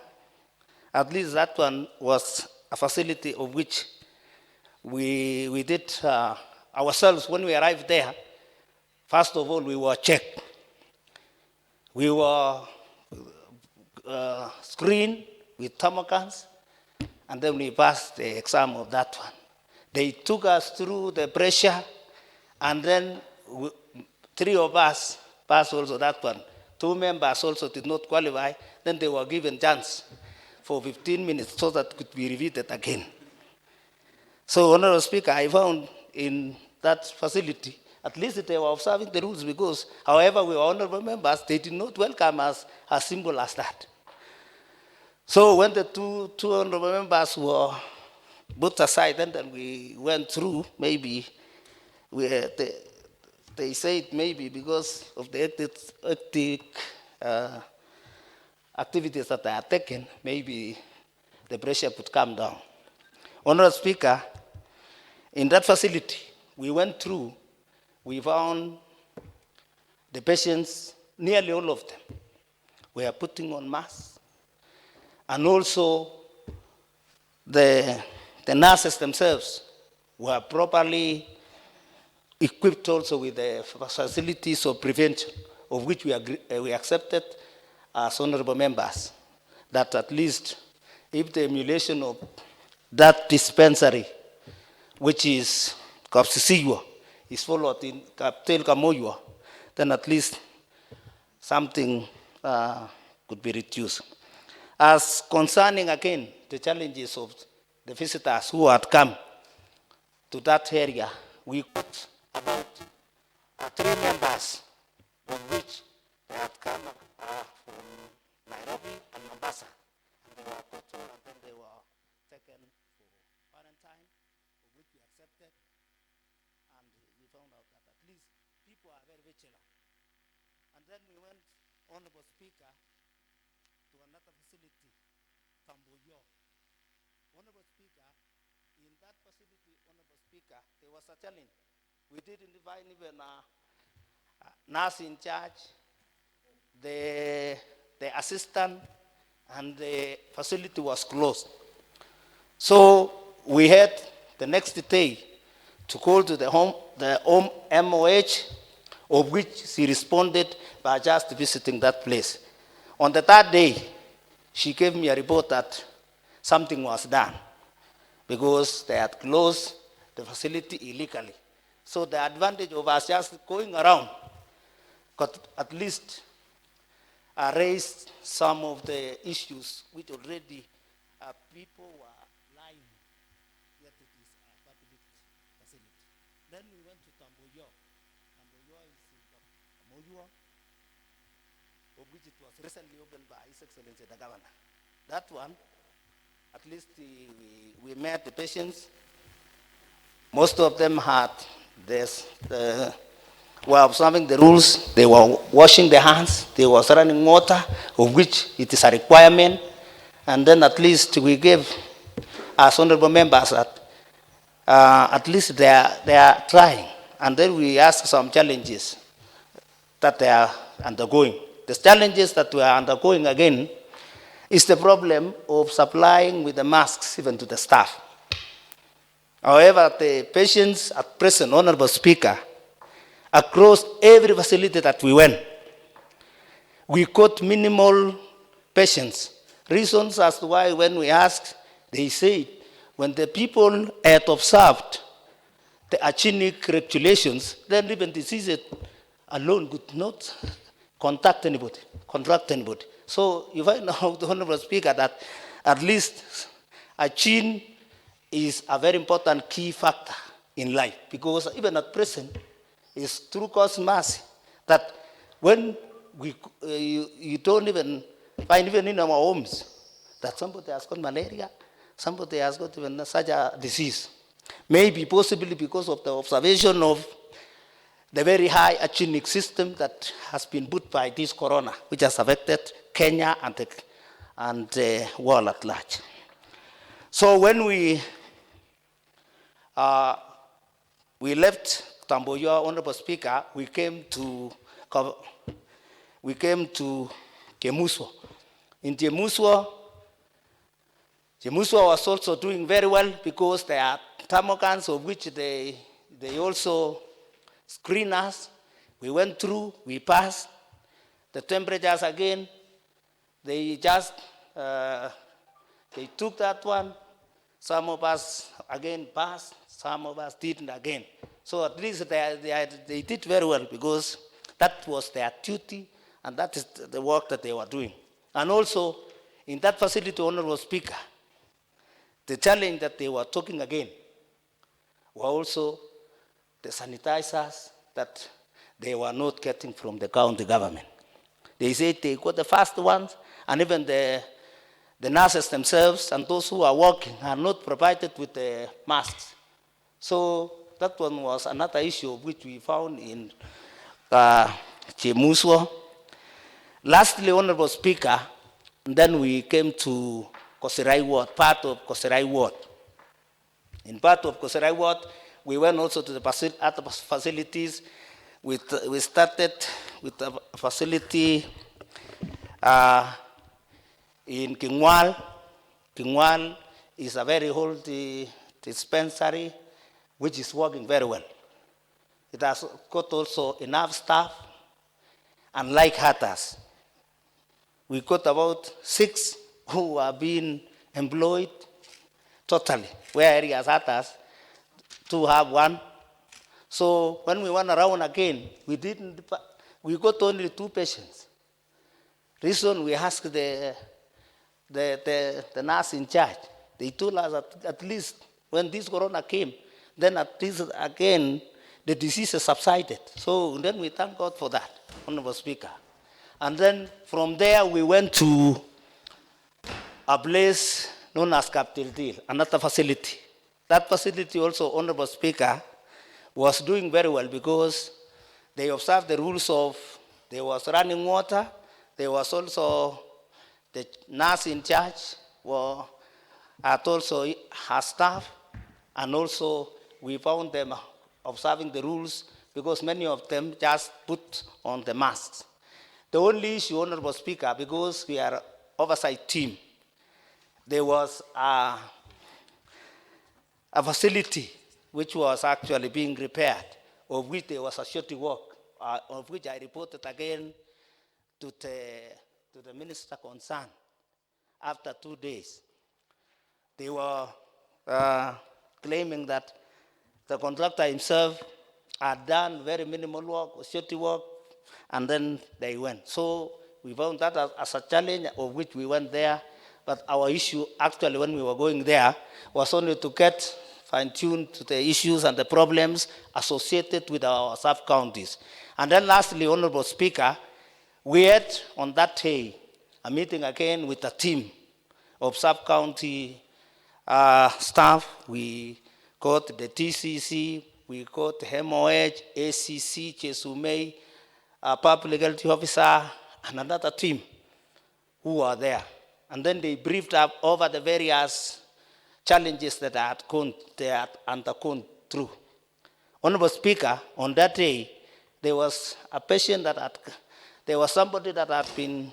at least that one was a facility of which we did ourselves when we arrived there. First of all, we were checked. We were screened with thermocans, and then we passed the exam of that one. They took us through the pressure, and then three of us passed also that one. 2 members also did not qualify. Then they were given chance for 15 minutes so that it could be repeated again. So, Honorable Speaker, I found in that facility, at least they were observing the rules, because however we were honorable members, they did not welcome us as simple as that. So when the two honorable members were put aside, then we went through, maybe they said maybe because of the hectic activities that they are taken, maybe the pressure could come down. Honorable Speaker, in that facility, we went through, we found the patients, nearly all of them, were putting on masks, and also the nurses themselves were properly equipped also with the facilities of prevention, of which we accepted as honorable members, that at least if the emulation of that dispensary, which is Kapsisiwa, is followed in Kaptel Kamoywa, then at least something could be reduced. As concerning, again, the challenges of the visitors who had come to that area, we put about 3 members, of which they had come from Nairobi and Mombasa. And they were controlled and then they were taken for quarantine, for which we accepted. And we found out that at least people are very vigilant. And then we went, Honorable Speaker, to another facility, Tamboyo. Honorable Speaker, in that facility, Honorable Speaker, there was a challenge. We didn't find even a nurse in charge, the assistant, and the facility was closed. So we had the next day to call to the home MOH, of which she responded by just visiting that place. On the 3rd day, she gave me a report that something was done because they had closed the facility illegally. So the advantage of us just going around could at least raise some of the issues which already people were lying, yet it is a public facility. Then we went to Tamboyo. Tamboyo is in Moyua, of which it was recently opened by His Excellency the Governor. That one, at least we met the patients. Most of them had this, were observing the rules. They were washing their hands. They were running water, of which it is a requirement. And then at least we gave as honorable members that at least they are trying. And then we asked some challenges that they are undergoing. The challenges that we are undergoing again is the problem of supplying with the masks even to the staff. However, the patients at present, Honorable Speaker, across every facility that we went, we got minimal patients. Reasons as to why when we asked, they said, when the people had observed the hygienic regulations, then even diseases alone could not contract anybody. So you find out, the Honorable Speaker, that at least hygiene is a very important key factor in life, because even at present, it's through God's mercy that when you don't even find, even in our homes, that somebody has got malaria, somebody has got even such a disease. Maybe possibly because of the observation of the very high hygienic system that has been put by this corona, which has affected Kenya and the world at large. So when we left Tamboyo, Honorable Speaker, we came to Kemuswa. In Kemuswa was also doing very well because there are thermocans of which they also screen us. We went through, we passed. The temperatures again, they just, they took that one. Some of us again passed, some of us didn't again. So at least they did very well because that was their duty and that is the work that they were doing. And also, in that facility, Honorable Speaker, the challenge that they were talking again were also the sanitizers that they were not getting from the county government. They said they got the first ones, and even the nurses themselves and those who are working are not provided with the masks. So that one was another issue which we found in Chemuswa. Lastly, Honorable Speaker, then we came to Kosirai Ward, part of Kosirai Ward. In part of Kosirai Ward, we went also to the other facilities. We started with a facility in Kingwal. Kingwal is a very old dispensary which is working very well. It has got also enough staff, and like hatters. We got about 6 who are being employed totally, where areas hatters, 2 have 1. So when we went around again, we got only 2 patients. Reason we asked the nurse in charge, they told us at least when this corona came, then at least again the disease has subsided. So then we thank God for that, Honorable Speaker. And then from there we went to a place known as Captil, another facility. That facility also, Honorable Speaker, was doing very well because they observed the rules of, there was running water, there was also the nurse in charge, had also her staff, and also we found them observing the rules because many of them just put on the masks. The only issue, Honorable Speaker, because we are an oversight team, there was a facility which was actually being repaired, of which there was a shorty work, of which I reported again to the minister concerned. After 2 days, they were claiming that the contractor himself had done very minimal work, shorty work, and then they went. So we found that as a challenge, of which we went there. But our issue, actually, when we were going there, was only to get fine-tuned to the issues and the problems associated with our sub-counties. And then lastly, Honorable Speaker, we had on that day a meeting again with a team of sub-county staff. We got the TCC, we got MOH, ACC, Chesumei, a public health officer, and another team who are there. And then they briefed up over the various challenges that they had undergone through. Honorable Speaker, on that day, there was a patient there was somebody that had been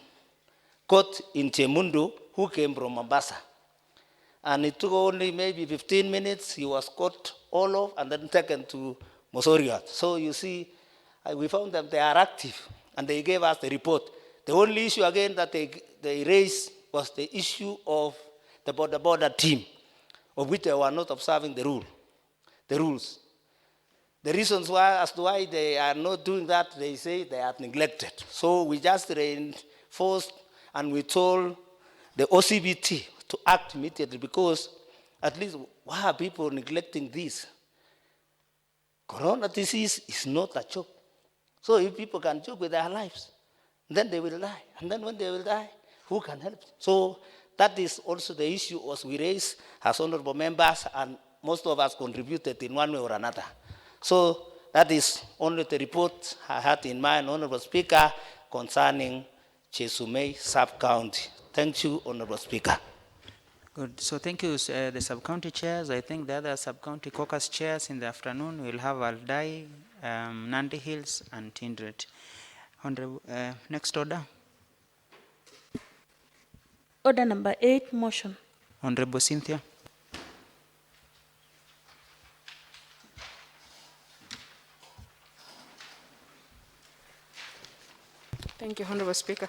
caught in Chemundu who came from Mombasa. And it took only maybe 15 minutes. He was caught all off and then taken to Mosoriot. So you see, we found that they are active and they gave us the report. The only issue again that they raised was the issue of the border team, of which they were not observing the rules. The reasons as to why they are not doing that, they say they are neglected. So we just reinforced and we told the OCBT to act immediately, because at least why are people neglecting this? Corona disease is not a joke. So if people can joke with their lives, then they will die. And then when they will die, who can help? So that is also the issue as we raised as honorable members, and most of us contributed in one way or another. So that is only the report I had in mind, Honorable Speaker, concerning Chesumei sub-county. Thank you, Honorable Speaker. Good. So thank you, the sub-county chairs. I think the other sub-county caucus chairs in the afternoon will have Aldai, Nandi Hills, and Tindred. Honorable, next order. Order number 8, motion. Honorable Cynthia. Thank you, Honorable Speaker.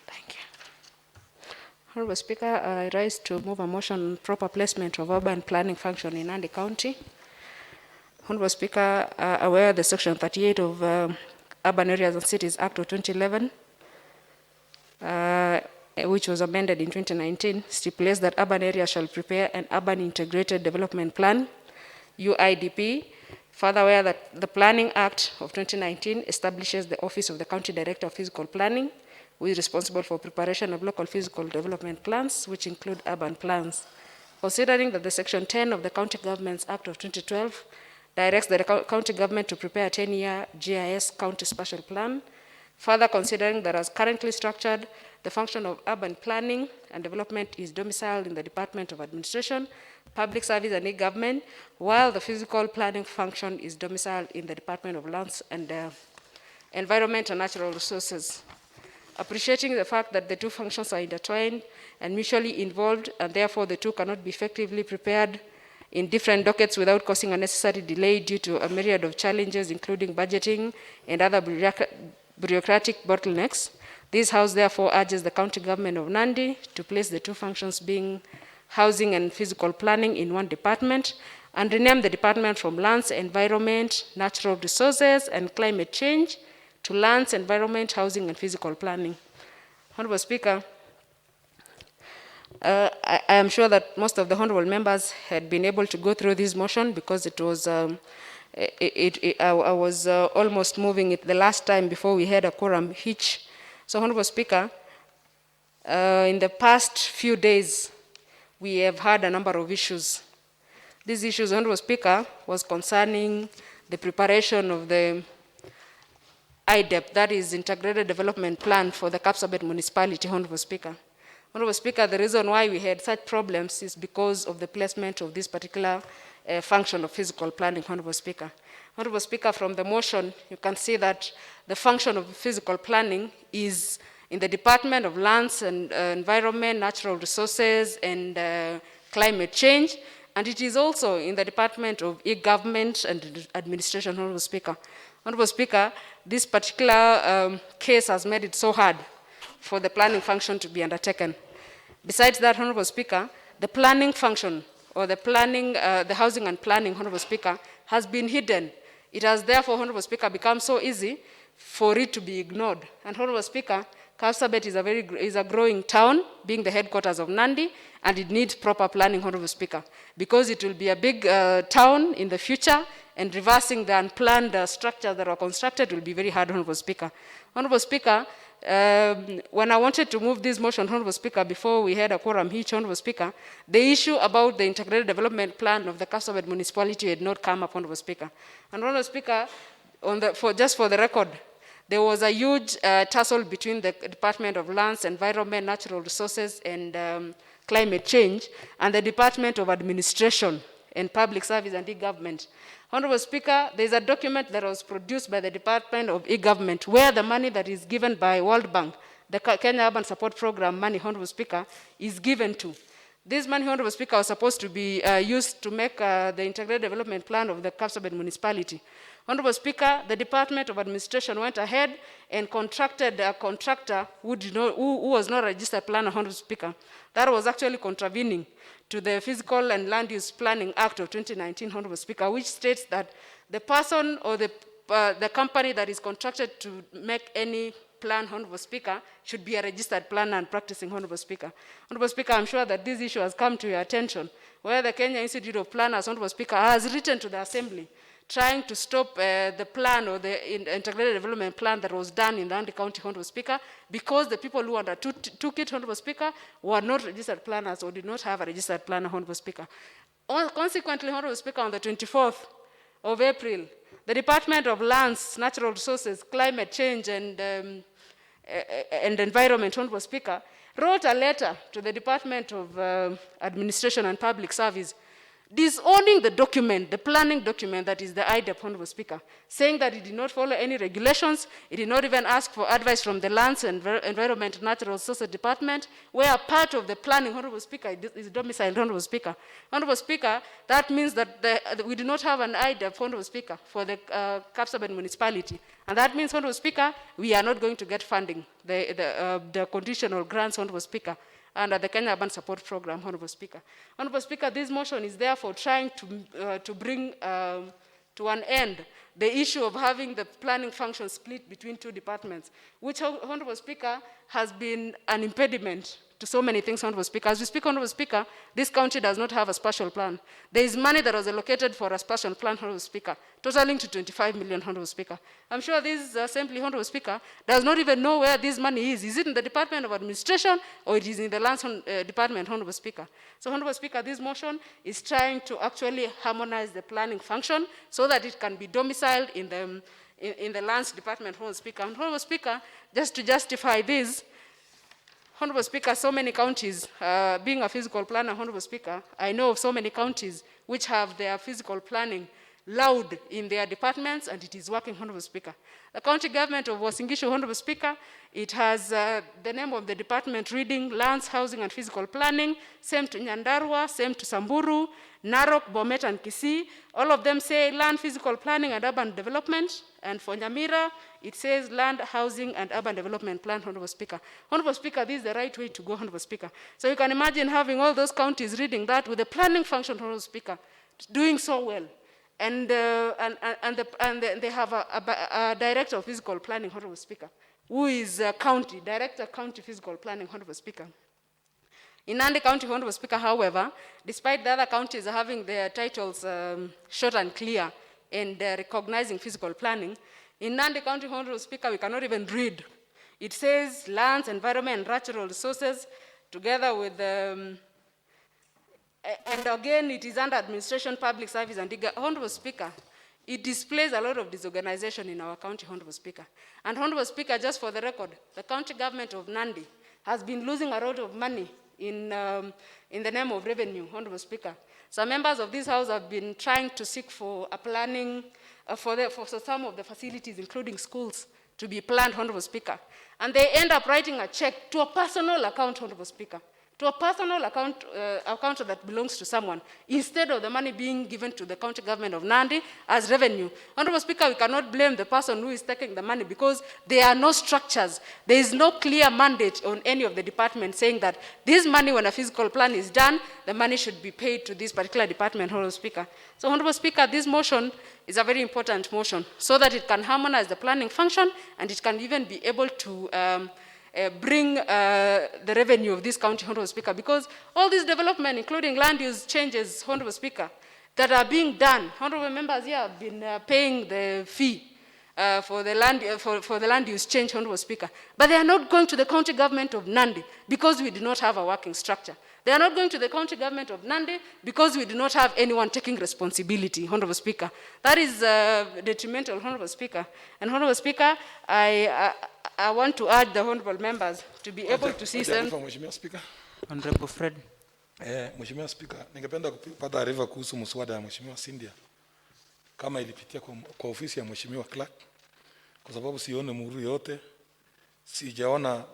Thank you. Honorable Speaker, I rise to move a motion on proper placement of urban planning function in Nandi County. Honorable Speaker, aware of the Section 38 of Urban Areas and Cities Act of 2011, which was amended in 2019, stipulates that urban areas shall prepare an urban integrated development plan, UIDP. Further, aware that the Planning Act of 2019 establishes the Office of the County Director of Physical Planning, who is responsible for preparation of local physical development plans, which include urban plans. Considering that the Section 10 of the County Governments Act of 2012 directs the county government to prepare a 10-year GIS county spatial plan. Further, considering that as currently structured, the function of urban planning and development is domiciled in the Department of Administration, Public Service and E-Government, while the physical planning function is domiciled in the Department of Lands and Environment and Natural Resources. Appreciating the fact that the two functions are intertwined and mutually involved, and therefore the two cannot be effectively prepared in different dockets without causing unnecessary delay due to a myriad of challenges, including budgeting and other bureaucratic bottlenecks. This House therefore urges the county government of Nandi to place the two functions being housing and physical planning in one department and rename the department from Lands, Environment, Natural Resources and Climate Change to Lands, Environment, Housing and Physical Planning. Honorable Speaker, I am sure that most of the honorable members had been able to go through this motion because it was, I was almost moving it the last time before we had a quorum hitch. So, Honorable Speaker, in the past few days, we have had a number of issues. These issues, Honorable Speaker, was concerning the preparation of the IDEP, that is Integrated Development Plan for the Kapsabet Municipality, Honorable Speaker. Honorable Speaker, the reason why we had such problems is because of the placement of this particular function of physical planning, Honorable Speaker. Honorable Speaker, from the motion, you can see that the function of physical planning is in the Department of Lands and Environment, Natural Resources, and Climate Change, and it is also in the Department of E-Government and Administration, Honorable Speaker. Honorable Speaker, this particular case has made it so hard for the planning function to be undertaken. Besides that, Honorable Speaker, the planning function or the planning, the housing and planning, Honorable Speaker, has been hidden. It has therefore, Honorable Speaker, become so easy for it to be ignored. And Honorable Speaker, Kapsabet is a growing town, being the headquarters of Nandi, and it needs proper planning, Honorable Speaker, because it will be a big town in the future, and reversing the unplanned structures that are constructed will be very hard, Honorable Speaker. Honorable Speaker, when I wanted to move this motion, Honorable Speaker, before we had a quorum hitch, Honorable Speaker, the issue about the integrated development plan of the Kapsabet municipality had not come up, Honorable Speaker. And Honorable Speaker, just for the record, there was a huge tussle between the Department of Lands, Environment, Natural Resources, and Climate Change, and the Department of Administration and Public Service and E-Government. Honorable Speaker, there is a document that was produced by the Department of E-Government where the money that is given by World Bank, the Kenya Urban Support Program money, Honorable Speaker, is given to. This money, Honorable Speaker, was supposed to be used to make the integrated development plan of the Kapsabet municipality. Honorable Speaker, the Department of Administration went ahead and contracted a contractor who was not a registered planner, Honorable Speaker. That was actually contravening to the Physical and Land Use Planning Act of 2019, Honorable Speaker, which states that the person or the company that is contracted to make any plan, Honorable Speaker, should be a registered planner and practicing, Honorable Speaker. Honorable Speaker, I'm sure that this issue has come to your attention, where the Kenya Institute of Planners, Honorable Speaker, has written to the Assembly trying to stop the plan or the integrated development plan that was done in Nandi County, Honorable Speaker, because the people who undertook it, Honorable Speaker, were not registered planners or did not have a registered planner, Honorable Speaker. Consequently, Honorable Speaker, on the 24th of April, the Department of Lands, Natural Resources, Climate Change, and Environment, Honorable Speaker, wrote a letter to the Department of Administration and Public Service disowning the document, the planning document that is the IDEP, Honorable Speaker, saying that it did not follow any regulations, it did not even ask for advice from the Lands and Environment and Natural Resources Department, where part of the planning, Honorable Speaker, is domiciled, Honorable Speaker. Honorable Speaker, that means that we do not have an IDEP, Honorable Speaker, for the Kapsabet municipality. And that means, Honorable Speaker, we are not going to get funding, the conditional grants, Honorable Speaker, under the Kenya Urban Support Program, Honorable Speaker. Honorable Speaker, this motion is therefore trying to bring to an end the issue of having the planning function split between two departments, which, Honorable Speaker, has been an impediment to so many things, Honorable Speaker. As we speak, Honorable Speaker, this county does not have a spatial plan. There is money that was allocated for a spatial plan, Honorable Speaker, totaling to 25 million, Honorable Speaker. I'm sure this Assembly, Honorable Speaker, does not even know where this money is. Is it in the Department of Administration or it is in the Lands Department, Honorable Speaker? So, Honorable Speaker, this motion is trying to actually harmonize the planning function so that it can be domiciled in the Lands Department, Honorable Speaker. And Honorable Speaker, just to justify this, Honorable Speaker, so many counties, being a physical planner, Honorable Speaker, I know of so many counties which have their physical planning loud in their departments, and it is working, Honorable Speaker. The county government of Uasin Gishu, Honorable Speaker, it has the name of the department reading Lands, Housing and Physical Planning, same to Nyandarua, same to Samburu, Narok, Bomet and Kisii. All of them say Land, Physical Planning and Urban Development, and for Nyamira, it says Land, Housing and Urban Development Plan, Honorable Speaker. Honorable Speaker, this is the right way to go, Honorable Speaker. So you can imagine having all those counties reading that with the planning function, Honorable Speaker, doing so well. And they have a director of physical planning, Honorable Speaker, who is director county physical planning, Honorable Speaker. In Nandi County, Honorable Speaker, however, despite the other counties having their titles short and clear and recognizing physical planning, in Nandi County, Honorable Speaker, we cannot even read. It says lands, environment, and natural resources, together with and again, it is under administration, public service, and Honorable Speaker, it displays a lot of disorganization in our county, Honorable Speaker. And Honorable Speaker, just for the record, the county government of Nandi has been losing a lot of money in the name of revenue, Honorable Speaker. Some members of this House have been trying to seek for a planning for some of the facilities, including schools, to be planned, Honorable Speaker. And they end up writing a check to a personal account, Honorable Speaker, to a personal account that belongs to someone, instead of the money being given to the county government of Nandi as revenue. Honorable Speaker, we cannot blame the person who is taking the money because there are no structures. There is no clear mandate on any of the departments saying that this money, when a physical plan is done, the money should be paid to this particular department, Honorable Speaker. So, Honorable Speaker, this motion is a very important motion so that it can harmonize the planning function and it can even be able to bring the revenue of this county, Honorable Speaker, because all this development, including land use changes, Honorable Speaker, that are being done, Honorable members here have been paying the fee for the land use change, Honorable Speaker, but they are not going to the county government of Nandi because we do not have a working structure. They are not going to the county government of Nandi because we do not have anyone taking responsibility, Honorable Speaker. That is detrimental, Honorable Speaker. And Honorable Speaker, I want to urge the honorable members to be able to see some. Mheshimiwa Speaker. Honorable Fred. Mheshimiwa Speaker, ningependa kupata taarifa kuhusu mswada ya Mheshimiwa Cynthia kama ilipitia kwa ofisi ya Mheshimiwa Clerk, kwa sababu sione muhuri yote, sijaona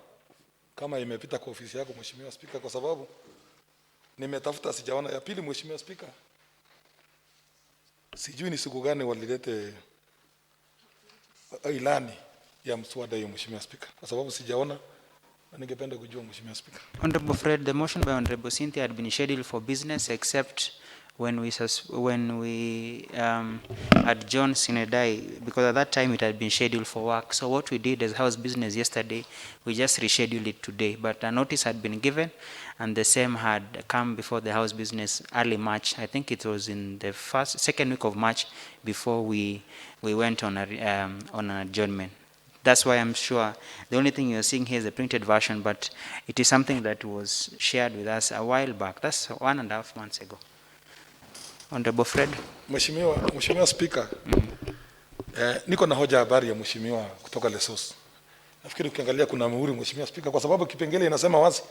kama imepita kwa ofisi yako Mheshimiwa Speaker, kwa sababu nimetafuta sijaona. Ya pili, Mheshimiwa Speaker, sijui ni siku gani walilete ilani ya mswada hiyo Mheshimiwa Speaker, kwa sababu sijaona na ningependa kujua Mheshimiwa Speaker. Honorable Fred, the motion by Honorable Cynthia had been scheduled for business except when we adjourned Sinedai, because at that time it had been scheduled for work. So what we did as House business yesterday, we just rescheduled it today. But a notice had been given, and the same had come before the House business early March. I think it was in the second week of March before we went on an adjournment. That's why I'm sure the only thing you're seeing here is a printed version, but it is something that was shared with us a while back. That's 1.5 months ago. Honorable Fred. Mheshimiwa Speaker, niko na hoja habari ya Mheshimiwa kutoka Lesos. Nafikiri ukiangalia kuna muhuri Mheshimiwa Speaker, kwa sababu kipengele inasema wazi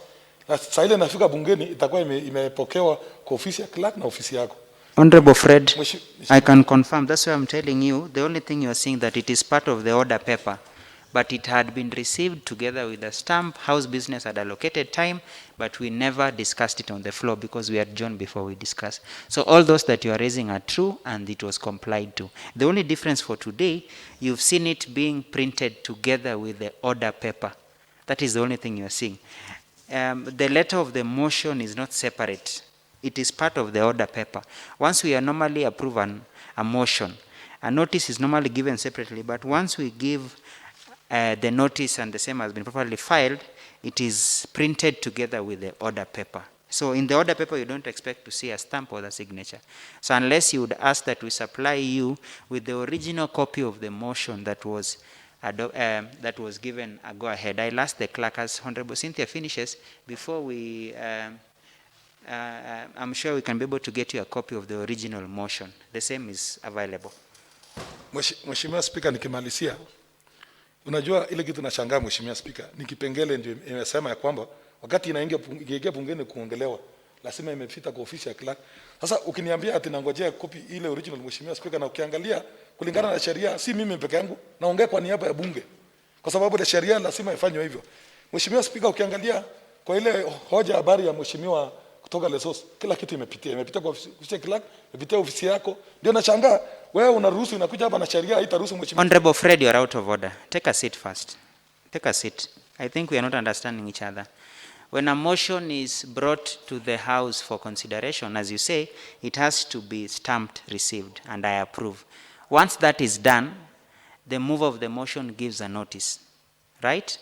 saa ile nafika bungeni itakuwa imepokewa kwa ofisi ya clerk na ofisi yako. Honorable Fred, I can confirm. That's why I'm telling you. The only thing you're seeing that it is part of the order paper, but it had been received together with the stamp. House business had allocated time, but we never discussed it on the floor because we adjourned before we discussed. So all those that you are raising are true, and it was complied to. The only difference for today, you've seen it being printed together with the order paper. That is the only thing you are seeing. The letter of the motion is not separate. It is part of the order paper. Once we are normally approve a motion, a notice is normally given separately, but once we give the notice and the same has been properly filed, it is printed together with the order paper. So in the order paper, you don't expect to see a stamp or the signature. So unless you would ask that we supply you with the original copy of the motion that was given a go-ahead. I'll ask the clerk as Honorable Cynthia finishes before we... I'm sure we can be able to get you a copy of the original motion. The same is available. Mheshimiwa Speaker, nikimalizia, unajua ile kitu nashangaa Mheshimiwa Speaker, ni kipengele ndio imesema ya kwamba wakati inaingia bungeni kuongelewa, lazima imepita kwa ofisi ya clerk. Sasa ukiniambia ati nangojea copy ile original, Mheshimiwa Speaker, na ukiangalia kulingana na sheria, si mimi peke yangu, naongea kwa niaba ya bunge, kwa sababu sheria lazima ifanywe hivyo. Mheshimiwa Speaker, ukiangalia kwa ile hoja habari ya Mheshimiwa kutoka Lesos, kila kitu imepita kwa ofisi ya clerk, imepitia ofisi yako. Ndio nashangaa wewe unaruhusu, inakuja hapa na sheria haitaruhusu. Mheshimiwa Honorable Fred, you are out of order. Take a seat first. Take a seat. I think we are not understanding each other. When a motion is brought to the House for consideration, as you say, it has to be stamped received, and I approve. Once that is done, the mover of the motion gives a notice, right?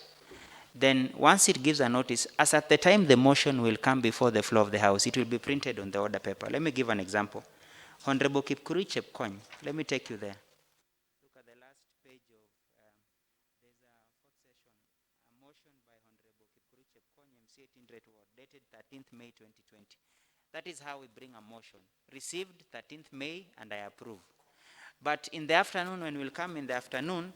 Then once it gives a notice, as at the time the motion will come before the floor of the House, it will be printed on the order paper. Let me give an example. Honorable Kipkurui Chepkony, let me take you there. Look at the last page of, there's a fourth session, a motion by Honorable Kipkurui Chepkony, MC 18 Ward, dated 13th May 2020. That is how we bring a motion. Received 13th May, and I approve. But in the afternoon, when we'll come in the afternoon,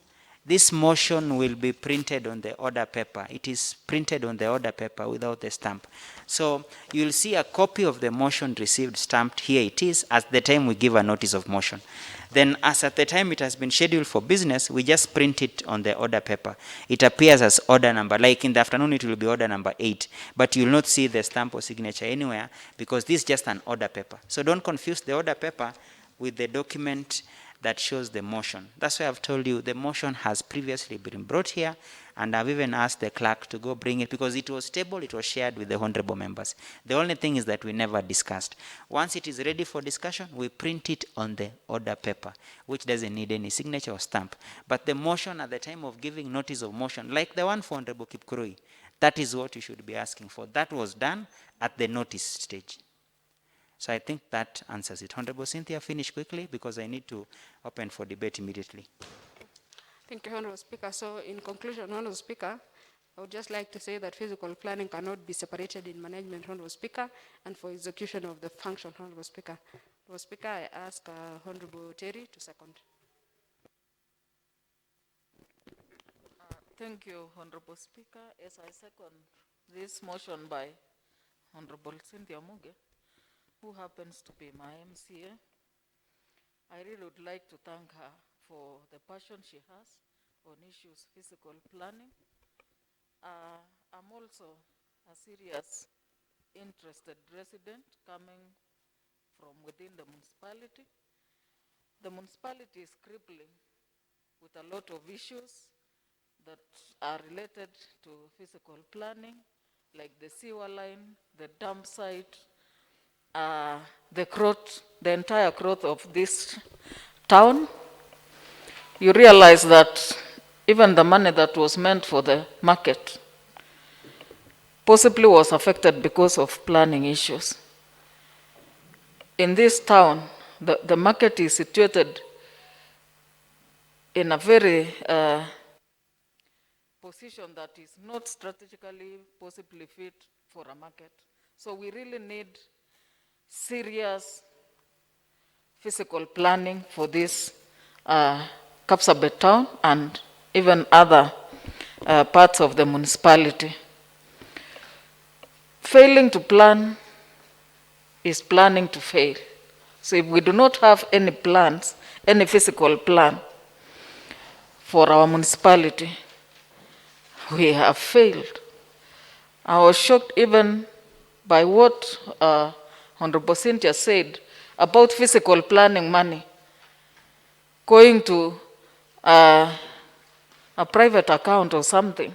this motion will be printed on the order paper. It is printed on the order paper without the stamp. So you'll see a copy of the motion received stamped. Here it is at the time we give a notice of motion. Then as at the time it has been scheduled for business, we just print it on the order paper. It appears as order number, like in the afternoon it will be order number 8, but you'll not see the stamp or signature anywhere because this is just an order paper. So don't confuse the order paper with the document that shows the motion. That's why I've told you the motion has previously been brought here, and I've even asked the clerk to go bring it because it was tabled, it was shared with the honorable members. The only thing is that we never discussed. Once it is ready for discussion, we print it on the order paper, which doesn't need any signature or stamp. But the motion at the time of giving notice of motion, like the one for Honorable Kipkurui, that is what you should be asking for. That was done at the notice stage. So I think that answers it. Honorable Cynthia, finish quickly because I need to open for debate immediately. Thank you, Honorable Speaker. So in conclusion, Honorable Speaker, I would just like to say that physical planning cannot be separated in management, Honorable Speaker, and for execution of the function, Honorable Speaker. Honorable Speaker, I ask Honorable Terry to second. Thank you, Honorable Speaker. As I second this motion by Honorable Cynthia Muge, who happens to be my MCA, I really would like to thank her for the passion she has on issues physical planning. I'm also a serious interested resident coming from within the municipality. The municipality is crippling with a lot of issues that are related to physical planning, like the sewer line, the dump site, the entire growth of this town. You realize that even the money that was meant for the market possibly was affected because of planning issues. In this town, the market is situated in a very position that is not strategically possibly fit for a market. So we really need serious physical planning for this Kapsabet town and even other parts of the municipality. Failing to plan is planning to fail. So if we do not have any plans, any physical plan for our municipality, we have failed. I was shocked even by what Honorable Cynthia said about physical planning money going to a private account or something.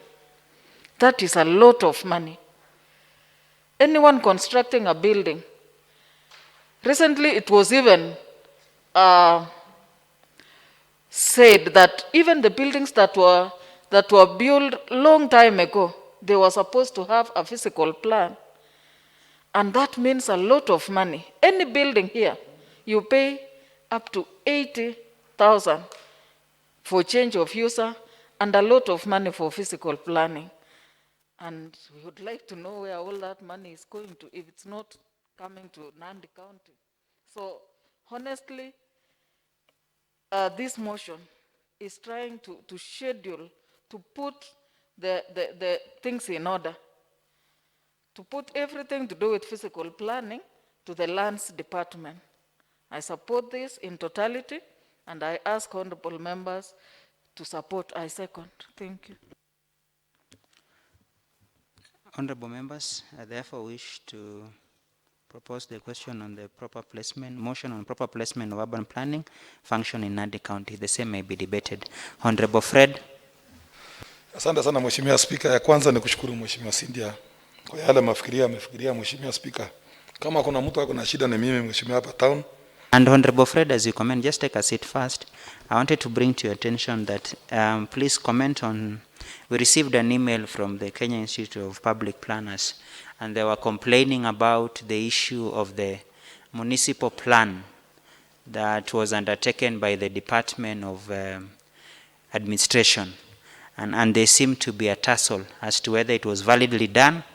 That is a lot of money. Anyone constructing a building, recently it was even said that even the buildings that were built long time ago, they were supposed to have a physical plan. And that means a lot of money. Any building here, you pay up to 80,000 for change of user and a lot of money for physical planning. And we would like to know where all that money is going to if it's not coming to Nandi County. So honestly, this motion is trying to schedule, to put the things in order. to put everything to do with physical planning to the lands department. I support this in totality, and I ask honorable members to support. I second. Thank you. Honorable members, I therefore wish to propose the question on the proper placement, motion on proper placement of urban planning function in Nandi County. The same may be debated. Honorable Fred. Asante sana Mheshimiwa Spika. Ya kwanza ni kushukuru Mheshimiwa Cynthia kwa yale amefikiria Mheshimiwa Spika. Kama kuna mtu ako na shida ni mimi Mheshimiwa hapa town. And Honorable Fred, as you comment, just take a seat first. I wanted to bring to your attention that please comment on, we received an email from the Kenya Institute of Public Planners, and they were complaining about the issue of the municipal plan that was undertaken by the Department of Administration. And they seem to be a tussle as to whether it was validly done,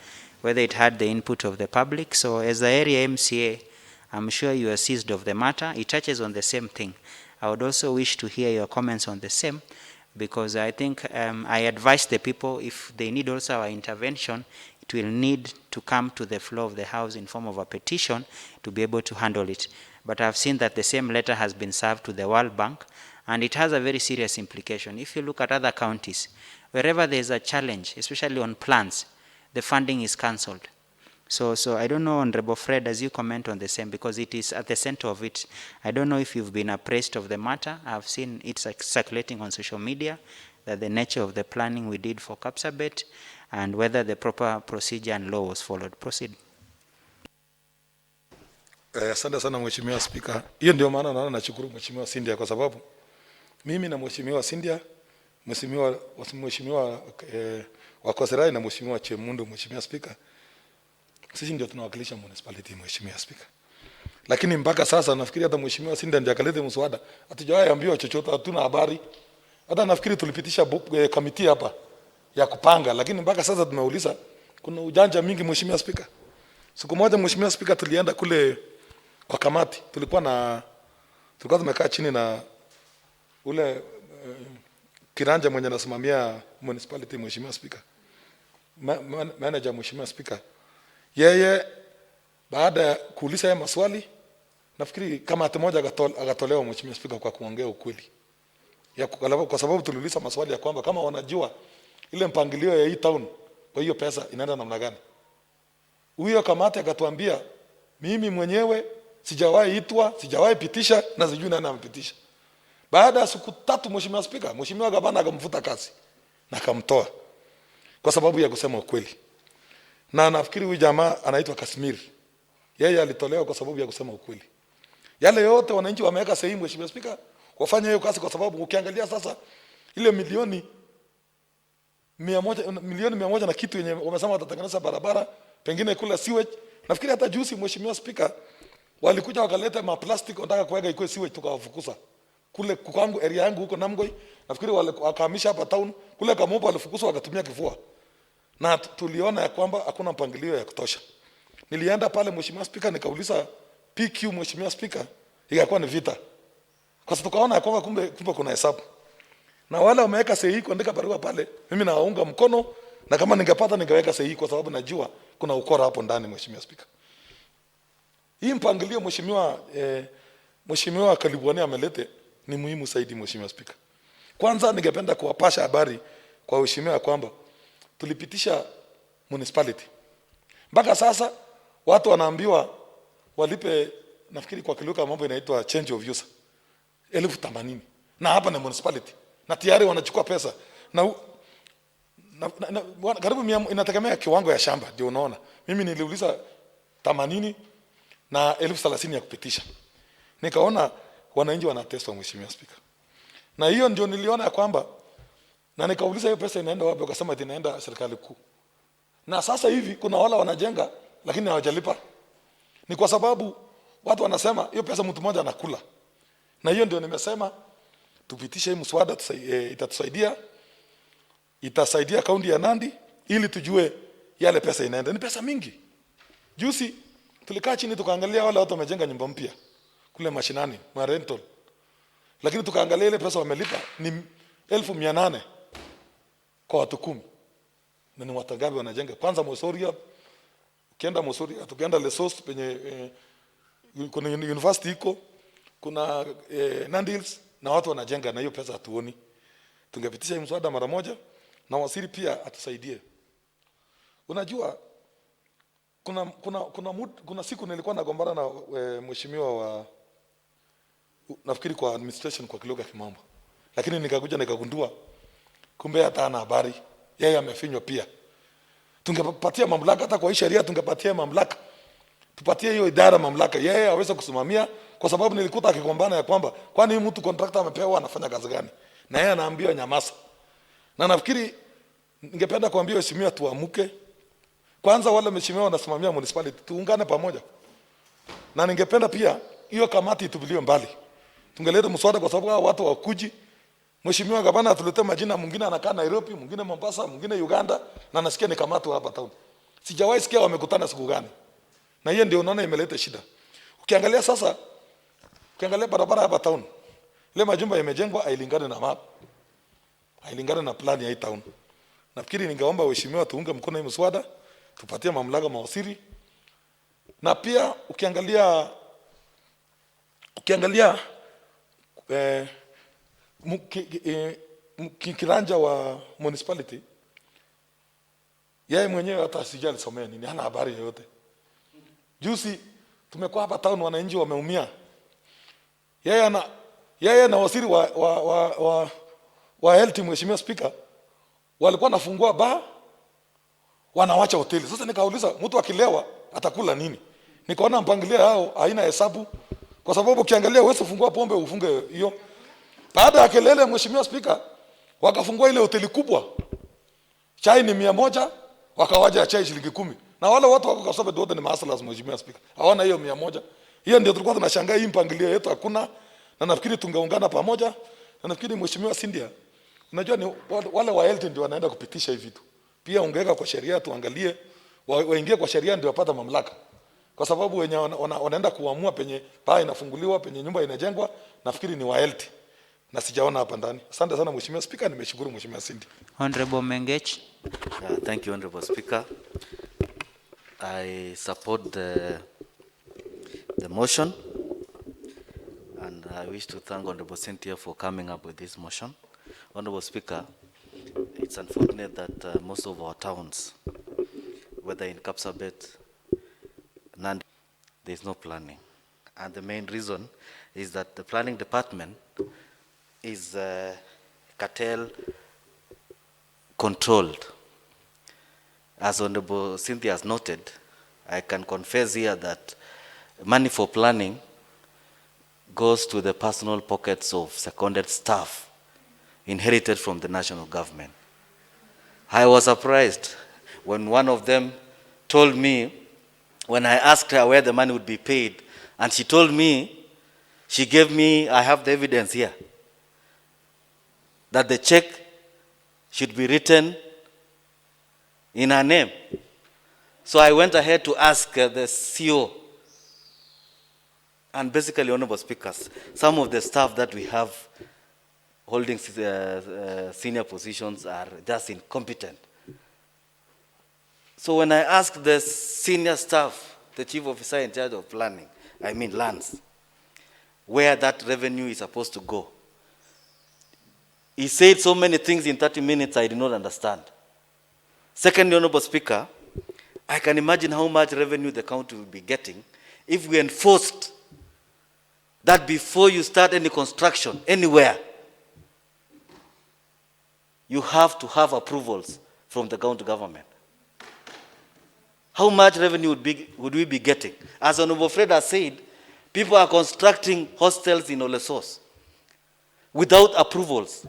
whether it had the input of the public. So as the area MCA, I'm sure you are seized of the matter. It touches on the same thing. I would also wish to hear your comments on the same, because I think I advise the people, if they need also our intervention, it will need to come to the floor of the House in form of a petition to be able to handle it. But I've seen that the same letter has been served to the World Bank, and it has a very serious implication. If you look at other counties, wherever there is a challenge, especially on plans, the funding is cancelled. So I don't know, Honorable Fred, as you comment on the same, because it is at the center of it. I don't know if you've been appraised of the matter. I've seen it circulating on social media, that the nature of the planning we did for Kapsabet, and whether the proper procedure and law was followed. Proceed. Asante sana Mheshimiwa Spika. Hiyo ndio maana naona nashukuru Mheshimiwa Cynthia, kwa sababu mimi na Mheshimiwa Cynthia, Mheshimiwa Wakoserai na Mheshimiwa Chemundu, Mheshimiwa Spika, sisi ndio tunawakilisha municipality Mheshimiwa Spika. Lakini mpaka sasa nafikiri hata Mheshimiwa Cynthia ndiye akalete mswada, hatujawahi ambiwa chochote, hatuna habari. Hata nafikiri tulipitisha kamiti hapa ya kupanga, lakini mpaka sasa tumeuliza, kuna ujanja mingi Mheshimiwa Spika. Siku moja Mheshimiwa Spika, tulienda kule kwa kamati, tulikuwa tumekaa chini na ule kiranja mwenye anasimamia municipality Mheshimiwa Spika, manager Mheshimiwa Spika. Yeye baada ya kuuliza haya maswali, nafikiri kama hata moja akatolewa Mheshimiwa Spika kwa kuongea ukweli. Kwa sababu tuliuliza maswali ya kwamba kama wanajua ile mpangilio ya hii town, kwa hiyo pesa inaenda namna gani. Huyo kamati akatuambia, mimi mwenyewe sijawahi itwa, sijawahi pitisha na sijui nani amepitisha. Baada ya siku 3 Mheshimiwa Spika, Mheshimiwa Gavana akamfuta kazi na akamtoa kwa sababu ya kusema ukweli. Na nafikiri huyu jamaa anaitwa Kasmir, yeye alitolewa kwa sababu ya kusema ukweli. Yale yote wananchi wameweka sahihi Mheshimiwa Spika, wafanye hiyo kazi, kwa sababu ukiangalia sasa ile milioni 100 na kitu yenye wamesema watatengeneza barabara, pengine kula sewage. Nafikiri hata juzi Mheshimiwa Spika walikuja wakaleta maplastic wanataka kuweka ikuwe sewage, tukawafukuza. Kule kwangu area yangu huko Namgoi, nafikiri wakahamisha hapa town, kule Kamombo walifukuzwa wakatumia kifua. Na tuliona ya kwamba hakuna mpangilio ya kutosha. Nilienda pale Mheshimiwa Spika nikauliza PQ Mheshimiwa Spika, ikakuwa ni vita. Kwa sababu tukaona ya kwamba kumbe kuna hesabu. Na wale wameweka sahihi kuandika barua pale, mimi nawaunga mkono, na kama ningepata ningeweka sahihi, kwa sababu najua kuna ukora hapo ndani Mheshimiwa Spika. Hii mpangilio Mheshimiwa Kalibwani amelete ni muhimu zaidi Mheshimiwa Spika. Kwanza ningependa kuwapasha habari kwa Mheshimiwa kwamba tulipitisha municipality. Mpaka sasa watu wanaambiwa walipe, nafikiri kwa kiluka mambo inaitwa change of use, 80,000. Na hapa ni municipality. Na tayari wanachukua pesa. Karibu inategemea kiwango ya shamba, ndio unaona. Mimi niliuliza 80 na 30,000 ya kupitisha. Nikaona wananchi wanateswa Mheshimiwa Spika. Na hiyo ndio niliona ya kwamba, na nikauliza hiyo pesa inaenda wapi, wakasema inaenda serikali kuu. Na sasa hivi kuna wala wanajenga lakini hawajalipa. Ni kwa sababu watu wanasema hiyo pesa mtu mmoja anakula. Na hiyo ndio nimesema tupitishe hii mswada, itasaidia kaunti ya Nandi ili tujue yale pesa inaenda. Ni pesa mingi. Juzi tulikaa chini tukaangalia wale watu wamejenga nyumba mpya kule mashinani, rental. Lakini tukaangalia ile pesa wamelipa ni 1,800 kwa watu 10. Na ni watu ngapi wanajenga? Kwanza Mosoria, tukienda Mosori, tukienda Lesos penye kuna university iko, kuna Nandi na watu wanajenga na hiyo pesa hatuoni. Tungepitisha hii mswada mara moja na waziri pia atusaidie. Unajua kuna siku nilikuwa nagombana na mheshimiwa wa nafikiri kwa administration kwa kilugha kimambo. Lakini nikakuja nikagundua kumbe hata ana habari. Yeye amefinywa pia. Tungepatia mamlaka hata kwa hii sheria tungepatia mamlaka. Tupatie hiyo idara mamlaka. Yeye aweze kusimamia kwa sababu nilikuta akigombana ya kwamba kwani mtu contractor amepewa anafanya kazi gani? Na yeye anaambiwa nyamaza. Na nafikiri ningependa kuambia mheshimiwa tuamuke. Kwanza wale mheshimiwa wanasimamia municipality tuungane pamoja. Na ningependa pia hiyo kamati itupiliwe mbali. Tungeleta mswada kwa sababu hao watu wakuji. Mheshimiwa gavana atulete majina, mwingine anakaa Nairobi, mwingine Mombasa, mwingine Uganda, na nasikia ni kamati hapa town. Sijawahi sikia wamekutana siku gani. Na hiyo ndio unaona imeleta shida. Ukiangalia sasa, ukiangalia barabara hapa town, ile majumba yamejengwa hailingani na map. Hailingani na plan ya hii town. Nafikiri ningeomba waheshimiwa tuunge mkono hii mswada, tupatie mamlaka mawaziri. Na pia ukiangalia kiranja wa municipality, yeye mwenyewe hata sijali somea nini, hana habari yoyote. Juzi tumekuwa hapa town, wananchi wameumia. Yeye na waziri wa health, mheshimiwa speaker, walikuwa nafungua bar, wanawacha hoteli. Sasa nikauliza mtu akilewa atakula nini? Nikaona mpangilio hao haina hesabu, kwa sababu ukiangalia wewe ufungua pombe ufunge hiyo. Baada ya kelele mheshimiwa speaker, wakafungua ile hoteli kubwa. Chai ni 100, wakawaja chai shilingi 10. Na wale watu wako Kasebe wote ni mahaslas mheshimiwa speaker. Hawana hiyo 100. Hiyo ndio tulikuwa tunashangaa, hii mpangilio yetu hakuna. Na nafikiri tungeungana pamoja. Na nafikiri mheshimiwa Sindia, unajua ni wale wa health ndio wanaenda kupitisha hivi vitu. Pia ungeweka kwa sheria tuangalie, waingie kwa sheria ndio wapata mamlaka. Kwa sababu wenye wanaenda kuamua penye paa inafunguliwa, penye nyumba inajengwa, nafikiri ni wa health. Na sijaona hapa ndani. Asante sana mheshimiwa speaker, nimeshukuru mheshimiwa Cindy. Honorable Mengech. Thank you, Honorable Speaker. I support the motion, and I wish to thank Honorable Cynthia for coming up with this motion. Honorable Speaker, it's unfortunate that most of our towns, whether in Kapsabet, Nandi, there is no planning. And the main reason is that the planning department is cartel controlled. As Honorable Cynthia has noted, I can confess here that money for planning goes to the personal pockets of seconded staff inherited from the national government. I was surprised when one of them told me, when I asked her where the money would be paid, and she told me, she gave me, I have the evidence here, that the check should be written in her name. So I went ahead to ask the CEO, and basically, Honorable Speakers, some of the staff that we have holding senior positions are just incompetent. So when I asked the senior staff, the chief officer in charge of planning, I mean lands, where that revenue is supposed to go, he said so many things in 30 minutes I did not understand. Secondly, Honorable Speaker, I can imagine how much revenue the county will be getting if we enforced that before you start any construction anywhere, you have to have approvals from the county government. How much revenue would we be getting? As Honorable Fred has said, people are constructing hostels in Olesos without approvals.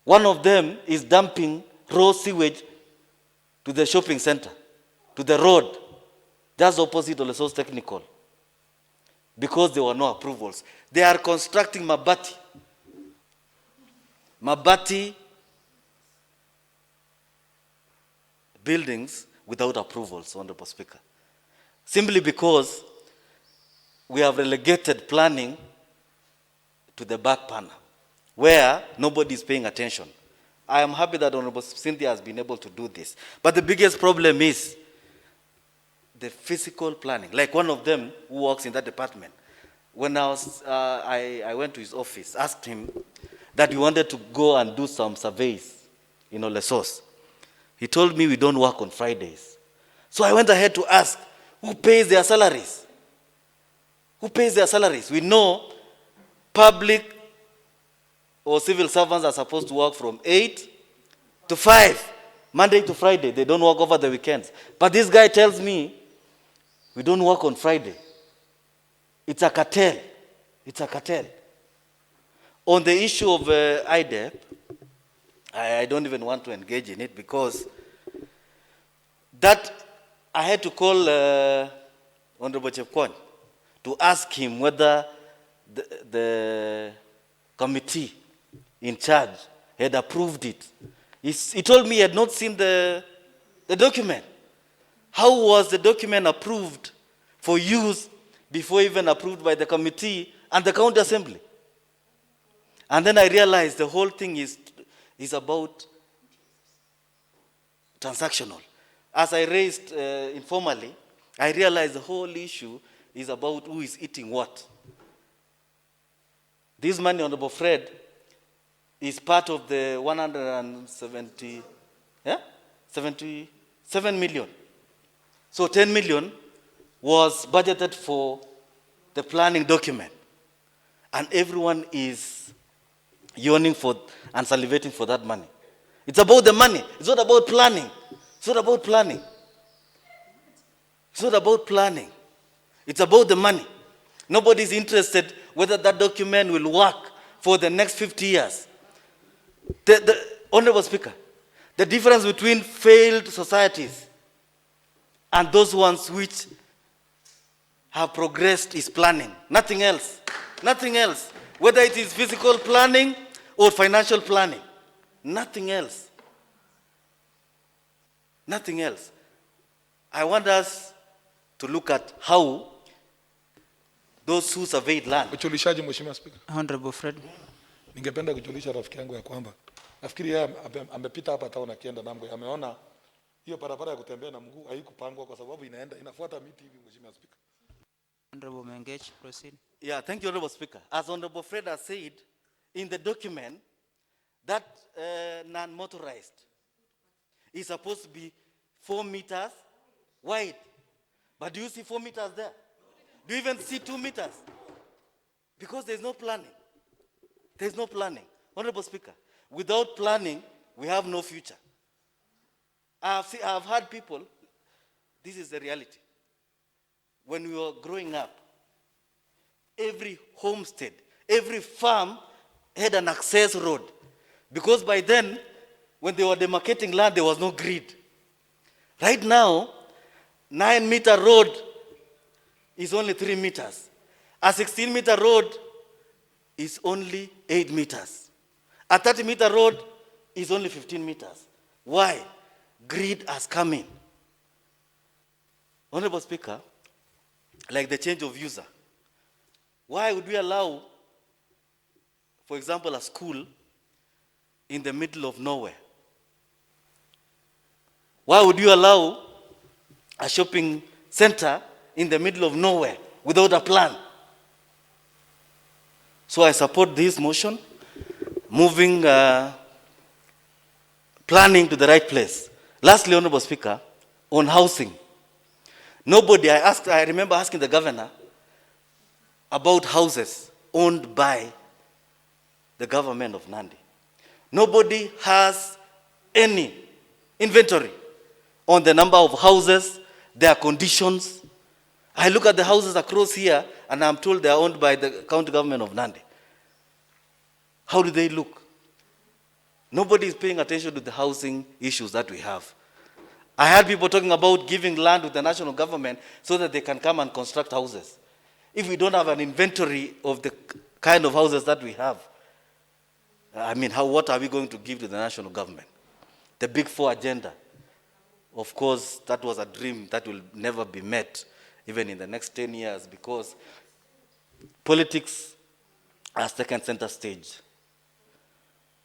One of them is dumping raw sewage to the shopping center, to the road, just opposite Olesos Technical, because there were no approvals. They are constructing Mabati buildings without approvals, Honorable Speaker. Simply because we have relegated planning to the back burner, where nobody is paying attention. I am happy that Honorable Cynthia has been able to do this. But the biggest problem is the physical planning. Like one of them who works in that department. When I went to his office, asked him that we wanted to go and do some surveys in Olesos. He told me we don't work on Fridays. So I went ahead to ask, who pays their salaries? Who pays their salaries? We know public or civil servants are supposed to work from 8 to 5, Monday to Friday. They don't work over the weekends. But this guy tells me, we don't work on Friday. It's a cartel. It's a cartel. On the issue of IDEP, I don't even want to engage in it because that I had to call Honorable Chepkwony to ask him whether the committee in charge had approved it. He told me he had not seen the document. How was the document approved for use before even approved by the committee and the county assembly? And then I realized the whole thing is about transactional. As I raised informally, I realized the whole issue is about who is eating what. This money, Honorable Fred, is part of the 77 million. So 10 million was budgeted for the planning document. And everyone is yearning for and salivating for that money. It's about the money. It's not about planning. It's not about planning. It's not about planning. It's about the money. Nobody is interested whether that document will work for the next 50 years. The Honorable Speaker, the difference between failed societies and those ones which have progressed is planning. Nothing else. Nothing else. Whether it is physical planning or financial planning. Nothing else. Nothing else. I want us to look at how those who surveyed land. Uchulishaji Mheshimiwa Speaker. Honorable Fred. Ningependa kujulisha rafiki yangu ya kwamba nafikiri yeye amepita hapa town akienda Nambo, ameona hiyo barabara ya kutembea na mguu haikupangwa kwa sababu inafuata miti hivi Mheshimiwa Speaker. Honorable Mengech, proceed. Yeah, thank you, Honorable Speaker. As Honorable Fred has said, in the document, that non-motorized is supposed to be 4 meters wide. But do you see 4 meters there? Do you even see 2 meters? Because there's no planning. There's no planning. Honorable Speaker, without planning, we have no future. I've heard people, this is the reality. When we were growing up, every homestead, every farm had an access road. Because by then, when they were demarcating land, there was no grid. Right now, 9-meter road is only 3 meters. A 16-meter road is only 8 meters. A 30-meter road is only 15 meters. Why? Grid has come in. Honorable Speaker, like the change of user, why would we allow, for example, a school in the middle of nowhere? Why would you allow a shopping center in the middle of nowhere without a plan? So I support this motion, moving planning to the right place. Lastly, Honorable Speaker, on housing. I remember asking the governor about houses owned by the government of Nandi. Nobody has any inventory on the number of houses, their conditions. I look at the houses across here and I'm told they are owned by the county government of Nandi. How do they look? Nobody is paying attention to the housing issues that we have. I heard people talking about giving land to the national government so that they can come and construct houses. If we don't have an inventory of the kind of houses that we have, I mean, what are we going to give to the national government? The Big Four agenda. Of course, that was a dream that will never be met, even in the next 10 years, because politics has taken center stage.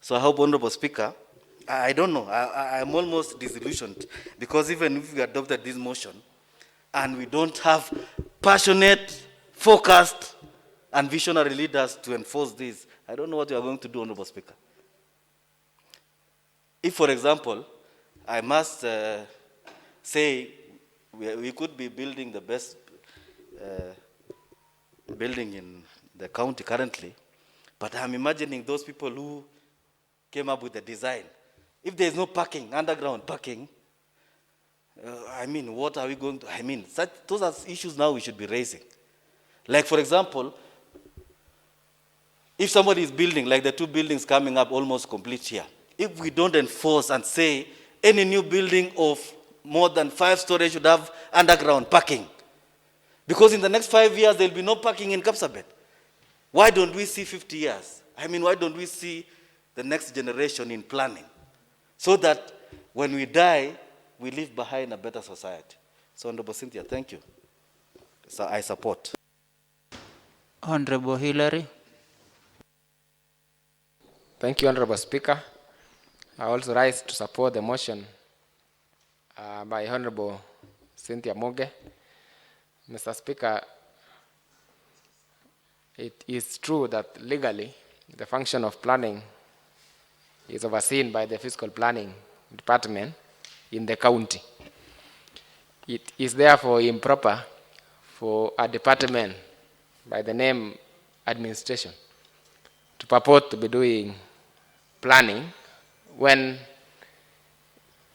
So I hope, Honorable Speaker, I don't know, I'm almost disillusioned, because even if we adopted this motion, and we don't have passionate, focused, and visionary leaders to enforce this, I don't know what we are going to do, Honorable Speaker. If, for example, I must say we could be building the best building in the county currently, but I'm imagining those people who came up with the design. If there's no parking, underground parking, I mean, what are we going to, I mean, those are issues now we should be raising. Like, for example, if somebody is building, like the 2 buildings coming up almost complete here, if we don't enforce and say any new building of more than 5 stories should have underground parking, because in the next 5 years there will be no parking in Kapsabet. Why don't we see 50 years? I mean, why don't we see the next generation in planning, so that when we die, we leave behind a better society? So, Honorable Cynthia, thank you. So I support. Honorable Hillary. Thank you, Honorable Speaker. I also rise to support the motion by Honorable Cynthia Muge. Mr. Speaker, it is true that legally the function of planning is overseen by the Fiscal Planning Department in the county. It is therefore improper for a department by the name administration to purport to be doing planning when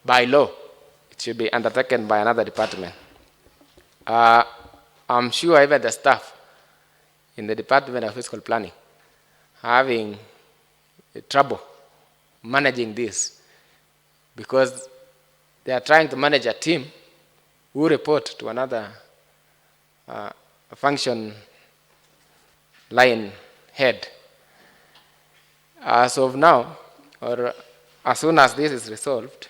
by law it should be undertaken by another department. I'm sure even the staff in the Department of Fiscal Planning having trouble managing this, because they are trying to manage a team who report to another function line head. As of now, or as soon as this is resolved,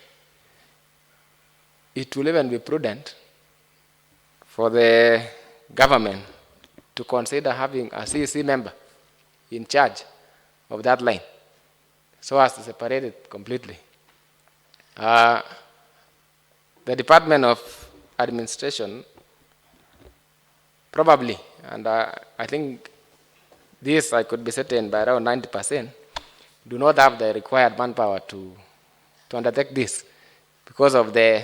it will even be prudent for the government to consider having a CEC member in charge of that line, so as to separate it completely. The Department of Administration probably, and I think this I could be certain by around 90%, do not have the required manpower to undertake this because of the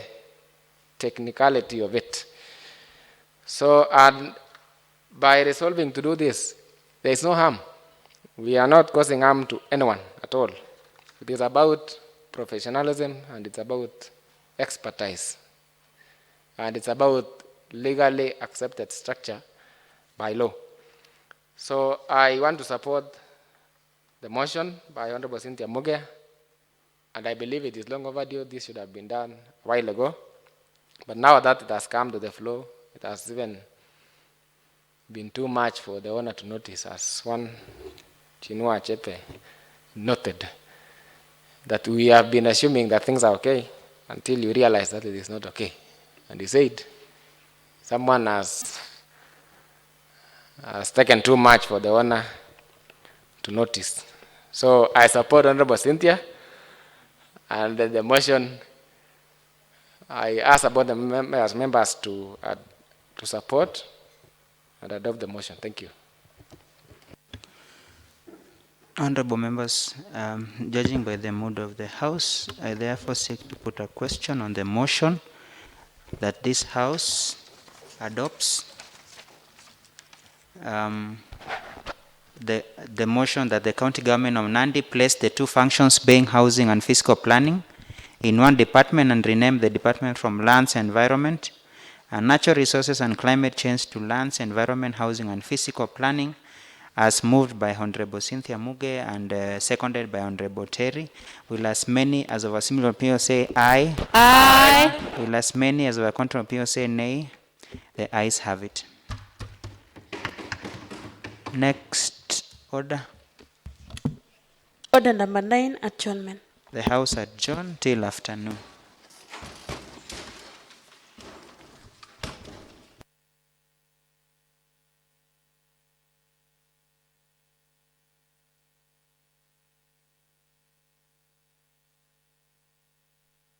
technicality of it. So, and by resolving to do this, there is no harm. We are not causing harm to anyone at all. It is about professionalism, and it's about expertise, and it's about legally accepted structure by law. So I want to support the motion by Honorable Cynthia Muge, and I believe it is long overdue. This should have been done a while ago. But now that it has come to the floor, it has even been too much for the owner to notice, as one Chinua Achebe noted, that we have been assuming that things are okay until you realize that it is not okay. And he said, someone has taken too much for the owner to notice. So I support Honorable Cynthia, and the motion, I ask about the members to support and adopt the motion. Thank you. Honorable members, judging by the mood of the House, I therefore seek to put a question on the motion that this House adopts the motion that the county government of Nandi place the 2 functions being housing and fiscal planning in one department and rename the department from lands and environment and natural resources and climate change to lands, environment, housing and physical planning, as moved by Honorable Cynthia Muge and seconded by Honorable Terry. Will as many as of a similar opinion say aye? Aye. Will as many as of a contrary opinion say nay? The ayes have it. Next order. Order number 9, adjournment. The House adjourned till afternoon.